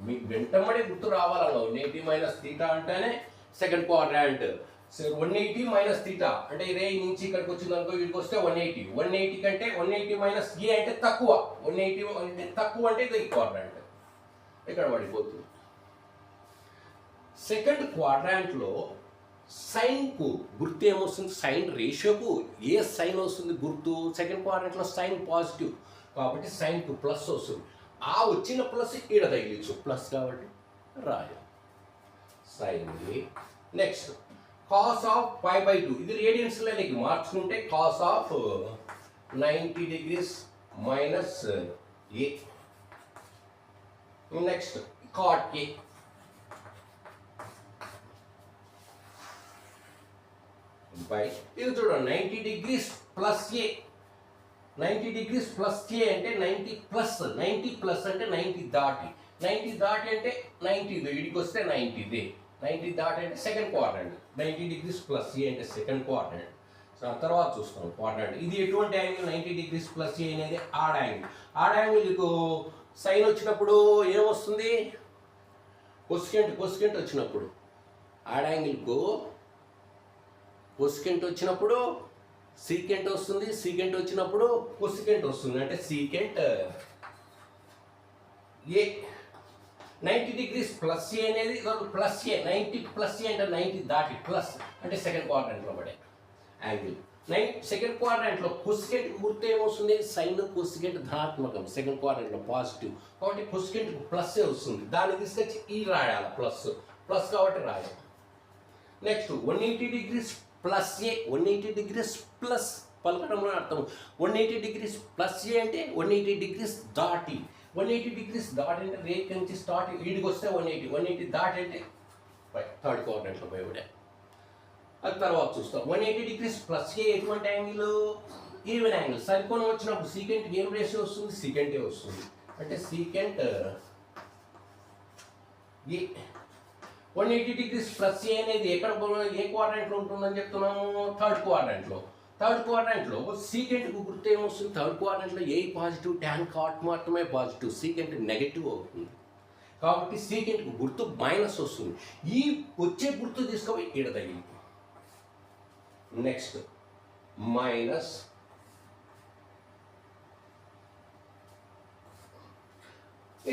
మీకు వెంటబడి గుర్తు రావాలన్నా 180 మైనస్ తీటా అంటేనే సెకండ్ క్వాడ్రాంట్. 180 మైనస్ తీటా అంటే రే నుంచి ఇక్కడికి వచ్చింది అనుకో, వీడికి వస్తే 180 కంటే 180 మైనస్ ఏ అంటే తక్కువ. 180 తక్కువ అంటే ఇది క్వాడ్రాంట్, ఇక్కడ పడిపోతుంది. సెకండ్ క్వాడ్రాంట్లో సైన్కు గుర్తు ఏమొస్తుంది? సైన్ రేషియోకు ఏ సైన్ వస్తుంది గుర్తు? సెకండ్ క్వాడ్రాంట్లో సైన్ పాజిటివ్ కాబట్టి సైన్కు ప్లస్ వస్తుంది. ఆ వచ్చిన ప్లస్ ఈడ తగిలించు, ప్లస్ కాబట్టి రాయాలి సైన్. నెక్స్ట్ కాస్ ఆఫ్ 5/2, ఇది రేడియన్స్లో నీకు మార్చుకుంటే cos of 90 degrees minus A. Next cot A. By ఇది చూడండి 90 degrees plus A. 90 degrees plus A అంటే 90 ప్లస్ అంటే 90 దాటి. 90 దాటి అంటే 90 వీడికి వస్తే 90 90 దాటి అంటే second quadrant. 90 degrees plus A అంటే సెకండ్ క్వాడ్రాంట్. సో ఆ తర్వాత చూస్తాం క్వాడ్రాంట్. ఇది ఎటువంటి యాంగిల్? 90 డిగ్రీస్ ప్లస్ ఏ అనేది ఆడ్ యాంగిల్. ఆడ్ యాంగిల్కు సైన్ వచ్చినప్పుడు ఏమొస్తుంది? కొసెకెంట్ వచ్చినప్పుడు ఆడ్ యాంగిల్కు కొసెకెంట్ వచ్చినప్పుడు సీకెంట్ వస్తుంది, సీకెంట్ వచ్చినప్పుడు కొసెకెంట్ వస్తుంది, అంటే సీకెంట్ ఏ. 90 డిగ్రీస్ ప్లస్ ఏ అనేది ప్లస్ ఏ. 90 ప్లస్ ఏ అంటే 90 దాటి ప్లస్ అంటే సెకండ్ క్వాడ్రాంట్లో పడే యాంగిల్. సెకండ్ క్వాడ్రాంట్లో కొసెకెంట్ గుర్తు ఏమొస్తుంది? సైన్ కొసెకెంట్ ధనాత్మకం, సెకండ్ క్వాడ్రాంట్లో పాజిటివ్ కాబట్టి కొసెకెంట్ ప్లస్ ఏ వస్తుంది. దాన్ని తీసుకొచ్చి ఈ రాయాలి, ప్లస్ కాబట్టి రాయాలి. Next 180 degrees plus A. 180 degrees plus పలకడంలో అర్థం. 180 డిగ్రీస్ ప్లస్ ఏ అంటే 180 డిగ్రీస్ దాటి. 180 డిగ్రీస్ దాటి అంటే రేట్ నుంచి స్టార్ట్ వీడికి వస్తే 180 దాటి అంటే థర్డ్ క్వాడ్రాంట్లో పోయి. అది తర్వాత చూస్తాం. 180 డిగ్రీస్ ప్లస్ ఏ ఎటువంటి యాంగిల్? Even angle. సరికోణం వచ్చినప్పుడు సీకెంట్ ఏం రేషియో వస్తుంది? సీకెంటే వస్తుంది, అంటే సీకెంట్ ఏ. 180 డిగ్రీస్ ప్లస్ ఏ అనేది ఎక్కడ ఏ క్వాడ్రాంట్లో ఉంటుందని చెప్తున్నాము? థర్డ్ క్వాడ్రాంట్లో. థర్డ్ క్వాడ్రాంట్లో సీకెంట్కు గుర్తు ఏమొస్తుంది? థర్డ్ క్వాడ్రాంట్లో ఏ పాజిటివ్, ట్యాన్ కాట్ మాత్రమే పాజిటివ్, సీకెంట్ నెగటివ్ అవుతుంది కాబట్టి సీకెంట్కు గుర్తు మైనస్ వస్తుంది. ఈ వచ్చే గుర్తు తీసుకొని ఈడ తగిలి. నెక్స్ట్ మైనస్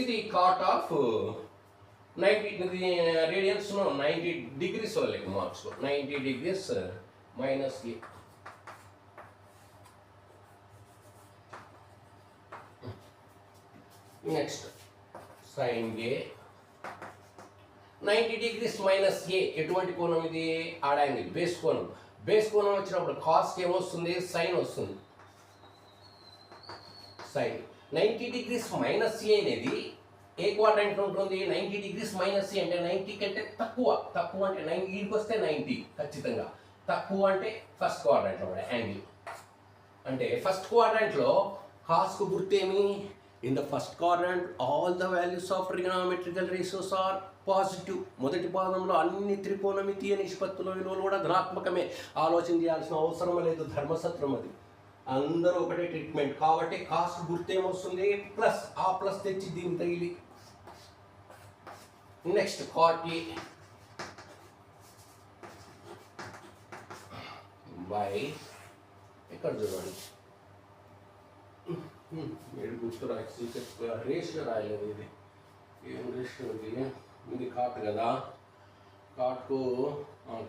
ఇది కాట్ ఆఫ్ 90 రేడియన్స్లో 90 డిగ్రీస్ వాళ్ళకి marks 90 degrees minus A. Next sign A. 90 degrees minus ఏ ఎటువంటి కోణం ఇది? ఆడ్ యాంగిల్, బేస్ కోణం. బేస్ కోణం వచ్చినప్పుడు కాస్కి ఏమొస్తుంది? సైన్ వస్తుంది. సైన్ 90 డిగ్రీస్ మైనస్ ఏ అనేది ఏ క్వాడ్రంట్ ఉంటుంది 90 degrees మైనస్ సి అంటే 90 కంటే తక్కువ అంటే 90 వీడికి వస్తే 90 ఖచ్చితంగా. తక్కువ అంటే ఫస్ట్ క్వాడ్రంట్లో యాంగిల్. అంటే ఫస్ట్ క్వాడ్రంట్లో కాస్కు గుర్తేమి? In the first quadrant all the values of trigonometrical ratios are positive. మొదటి పాదంలో అన్ని త్రికోణమితీయ నిష్పత్తుల విలువలు కూడా ధనాత్మకమే. ఆలోచన చేయాల్సిన అవసరం లేదు, ధర్మసత్రం అది. అందరూ ఒకటే ట్రీట్మెంట్ కాబట్టి కాస్ట్ గుర్తేమొస్తుంది? ప్లస్. ఆ ప్లస్ తెచ్చి దీన్ని తగిలి. నెక్స్ట్ కాట్ ఏ బై, ఇక్కడ చూడండి ఏడు గుర్తు రాసి రేషియో రాయలేదు. ఇది ఏం రేషియో? ఇది కాట్ కదా, కాట్కు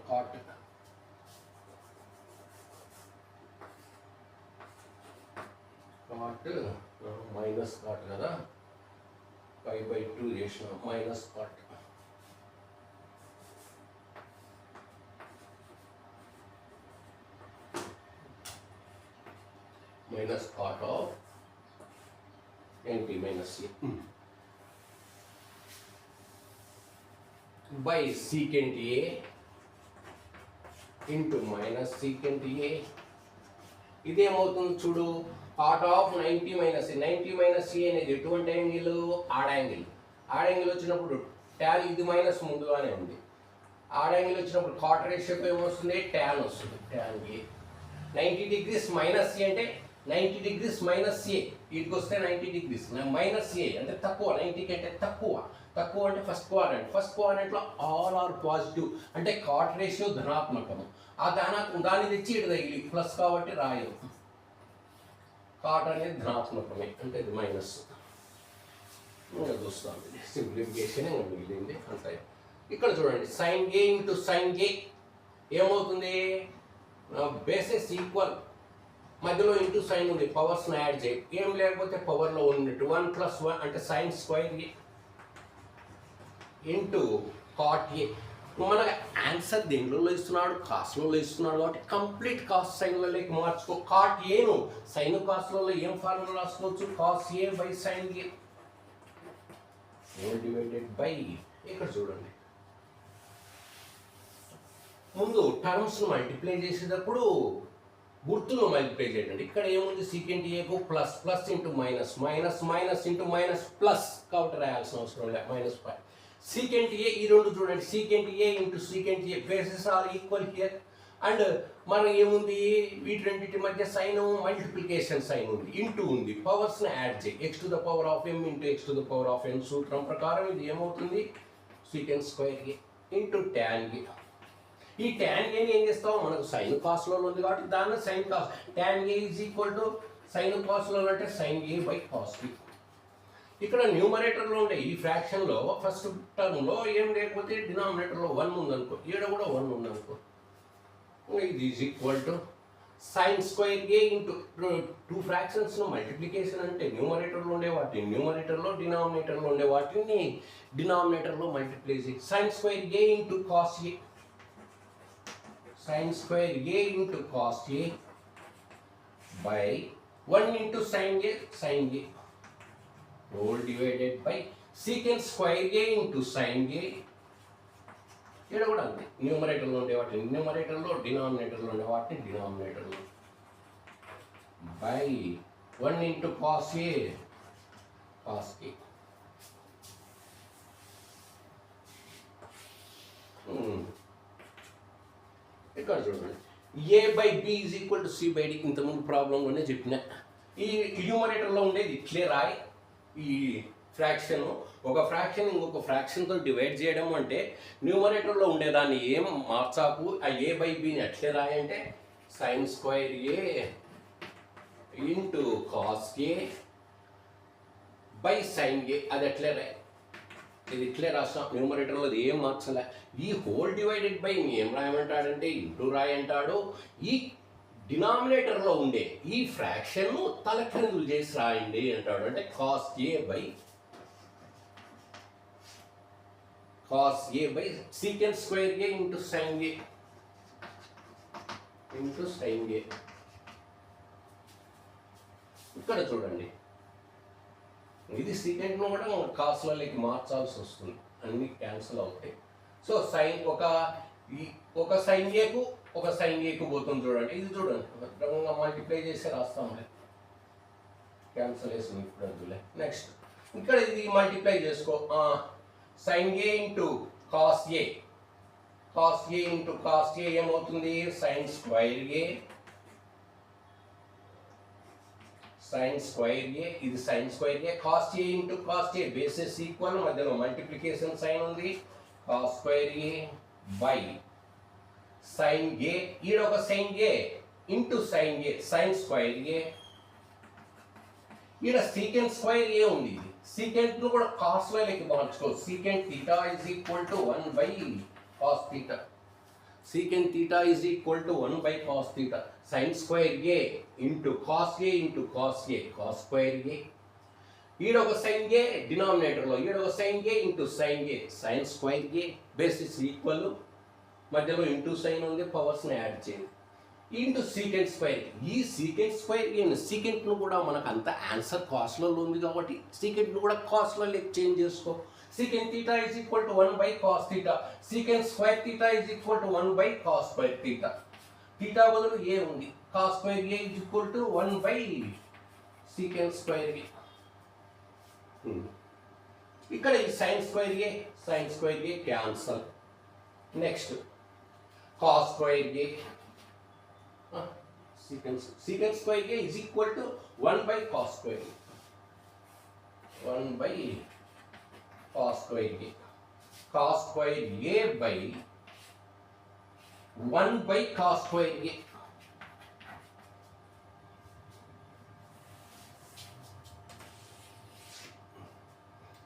కాట్ మైనస్ కాట్ కదా, 5/2 ratio minus cot. Minus cot of NP minus C by secant A into minus secant A. ఇదేమవుతుంది చూడు, cot of 90 minus C. 90 minus C అనేది ఎటువంటి angle? Odd angle. Odd angle వచ్చినప్పుడు ట్యాన్ ఇది మైనస్ ముందుగానే ఉంది. ఆడ్ యాంగిల్ వచ్చినప్పుడు కాట్ రేషియోకి ఏమొస్తుంది? ట్యాన్ వస్తుంది. Tan A 90 degrees minus C అంటే 90 degrees మైనస్ ఏ. వీటికి వస్తే 90 degrees మైనస్ ఏ అంటే తక్కువ, 90 కంటే తక్కువ. తక్కువ అంటే ఫస్ట్ క్వాడ్రంట్. ఫస్ట్ క్వాడ్రంట్లో ఆల్ ఆర్ పాజిటివ్ అంటే కాట్ రేషియో ధనాత్మకము. ఆ దాన్ని తెచ్చి ఇటు తగిలి ప్లస్ కాబట్టి రాయదు. కాట్ అనేది ధనాత్మకమే అంటే ఇది మైనస్. ఇంకా చూస్తాం, ఇది సింప్లిఫికేషన్ మిగిలింది అంటే. ఇక్కడ చూడండి సైన్ ఏ ఇంటూ సైన్ ఏ ఏమవుతుంది? బేసెస్ ఈక్వల్, మధ్యలో ఇంటూ సైన్ ఉంది, పవర్స్ని యాడ్ చేయి. ఏం లేకపోతే పవర్లో ఉన్నట్టు 1 + 1 అంటే sin square A into cot A. మన ఆన్సర్ దేంట్లో ఇస్తున్నాడు? కాస్ట్లో ఇస్తున్నాడు కాబట్టి కంప్లీట్ కాస్ సైన్లలోకి మార్చుకో. కాట్ ఏను సైన్ కాస్లలో ఏం ఫార్ములా రాసుకోవచ్చు? Cos A by sine A divided by. ఇక్కడ చూడండి ముందు టర్మ్స్ను మల్టిప్లై చేసేటప్పుడు గుర్తులు మల్టిప్లై చేయండి. ఇక్కడ ఏముంది? సీకెంట్ ఏకు plus, plus into minus, minus minus into minus plus కాబట్టి రాయాల్సిన అవసరం లేదు. -5 సీకెంట్ ఏ. ఈ రెండు చూడండి, secant A into secant A bases are equal here. And మనం ఏముంది? వీటి రెండింటి మధ్య సైన్ మల్టిప్లికేషన్ సైన్ ఉంది, ఇంటూ ఉంది, పవర్స్ని యాడ్ చేయి. x⁴m ఇంటూ x⁴n సూత్రం ప్రకారం ఇది ఏమవుతుంది? Secant square A into tan ఏ. ఈ ట్యాన్ ఏని ఏం చేస్తావు? మనకు సైన్ కాస్లో ఉంది కాబట్టి దాన్ని sine cos. Tan A is equal to sine కాస్లో అంటే sine A by cos B. ఇక్కడ న్యూమరేటర్లో ఉండే ఈ ఫ్రాక్షన్లో ఫస్ట్ టర్మ్లో ఏం లేకపోతే డినామినేటర్లో 1 ఉందనుకో, ఈడ కూడా 1 ఉందనుకో, ఇది is equal to sine square A into 2 ఫ్రాక్షన్స్ను మల్టిప్లికేషన్ అంటే న్యూమరేటర్లో ఉండే వాటిని న్యూమరేటర్లో, డినామినేటర్లో ఉండే వాటిని డినామినేటర్లో మల్టిప్లై చేసి sine square A into cos A. sin square a into cos a by 1 into sin a whole divided by secant square a into sin a. ఇక్కడ కూడా అంతే, న్యూమరేటర్లో ఉండే వాటిని న్యూమరేటర్లో, డినామినేటర్లో ఉండే వాటిని డినామినేటర్లో by 1 into cos a cos a. ఇక్కడ చూడండి a/b = c/d. ఇంతకుముందు ప్రాబ్లంలోనే చెప్పిన ఈ న్యూమరేటర్లో ఉండేది ఇట్లే రాయి. ఈ ఫ్రాక్షన్ ఒక ఫ్రాక్షన్ ఇంకొక ఫ్రాక్షన్తో డివైడ్ చేయడం అంటే న్యూమరేటర్లో ఉండేదాన్ని ఏం మార్చాకు. ఆ a/bని అట్లే రాయంటే sine square A into cos A by sine A. అది అట్లే రాయి, ఇది ఇట్లే రాస్తాం. న్యూమరేటర్లో అది ఏం మార్చలే. ఈ హోల్ డివైడెడ్ బై ఏం రాయమంటాడంటే ఇంటూ రాయంటాడు. ఈ డినామినేటర్లో ఉండే ఈ ఫ్రాక్షన్ను తలకిందులు చేసి రాయండి అంటాడు. అంటే cos A by secant square A into sine A ఇక్కడ చూడండి ఇది సీకెంట్ను కూడా కాస్ట్లలోకి మార్చాల్సి వస్తుంది, అన్నీ క్యాన్సిల్ అవుతాయి. సో సైన్ ఒక సైన్ ఏకు ఒక సైన్ ఏకు పోతుంది చూడండి, ఇది చూడండి క్రమంగా మల్టిప్లై చేసి రాస్తాంలే, క్యాన్సలేషన్ ఇప్పుడు అందులే. నెక్స్ట్ ఇక్కడ ఇది మల్టిప్లై చేసుకో, sine A into cos A, cos A into cos A ఏమవుతుంది, sine square A, sine square A, ఇది sine square A, cos A into cos A bases equal, మధ్యలో మల్టిప్లికేషన్ సైన్ ఉంది, cos square A by sine A, ఈడ ఒక sine A into sine A, sine square A, ఈడ సీకెంట్ స్క్వైర్ ఏ ఉంది, ఇది సీకెంట్ ను కూడా కాస్ లోకి మార్చుకోవచ్చు, secant theta is equal to 1 by cos theta, secant theta is equal to 1 by cos theta, sin square a into cos a into cos a, cos square a, ఈడ ఒక sin a డినామినేటర్లో, ఈడ ఒక sin a into sin a, sin square a basis equal, మధ్యలో ఇంటూ సైన్ ఉంది, పవర్స్ని యాడ్ చేయండి, ఇంటూ సీకెంట్ స్క్వైర్. ఈ సీకెంట్ స్క్వైర్ సీకెంట్ను కూడా మనకు అంత ఆన్సర్ కాస్ట్లలో ఉంది కాబట్టి సీకెంట్ను కూడా కాస్ట్లో చేంజ్ చేసుకో. Secant theta is equal to 1 by cos theta. Secant square theta is equal to 1 by cos square theta. Theta బదులు a ఉంది. Cos square a is equal to 1 by secant square a. ఇక్కడ ఈ sin square a cancel. Next cos square a. Secant square a is equal to 1 by cos square a. 1 by cos square a, cos square a by 1 by cos square a,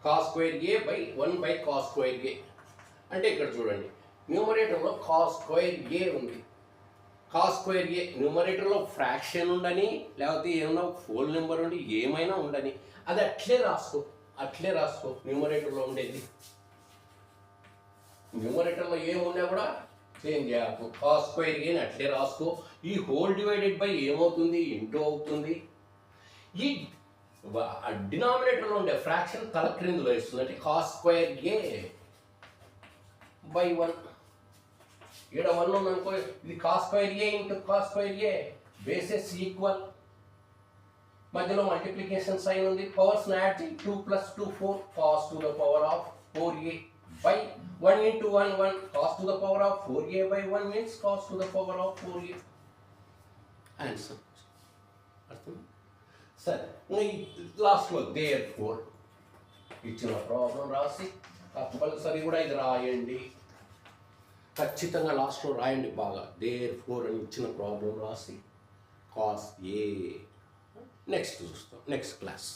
cos square a by 1 by cos square a. అంటే ఇక్కడ చూడండి న్యూమరేటర్లో cos square a ఉంది, cos square a న్యూమరేటర్లో ఫ్రాక్షన్ ఉండని లేకపోతే ఏమన్నా హోల్ నెంబర్ ఉండి ఏమైనా ఉండని అది అట్లే రాసుకో న్యూమరేటర్లో ఉండేది, న్యూమరేటర్లో ఏమున్నా కూడా చేంజ్ చేయకు, కాస్ స్క్వేర్ ఏ అట్లే రాసుకో. ఈ హోల్ డివైడెడ్ బై ఏమవుతుంది, ఇంటూ అవుతుంది. ఈ డినామినేటర్లో ఉండే ఫ్రాక్షన్ తల క్రిందులో ఇస్తుంది, అంటే కాస్ స్క్వేర్ ఏ బై 1, ఇక్కడ 1 ఉందనుకో, ఇది cos square A into cos square A bases equal, మధ్యలో మల్టిప్లికేషన్ సైన్ ఉంది, పవర్స్ యాడ్ చేయి, 2 + 2 4, cos to the power of 4a by 1 into 1 1, cos to the power of 4a by 1 means cos to the power of 4a. Answer అర్థం. సరే లాస్ట్లో therefore ఇచ్చిన ప్రాబ్లం రాసి కంపల్సరీ కూడా ఇది రాయండి, ఖచ్చితంగా లాస్ట్లో రాయండి బాగా. therefore అని ఇచ్చిన ప్రాబ్లం రాసి cos a. నెక్స్ట్ చూస్తాం, నెక్స్ట్ క్లాస్.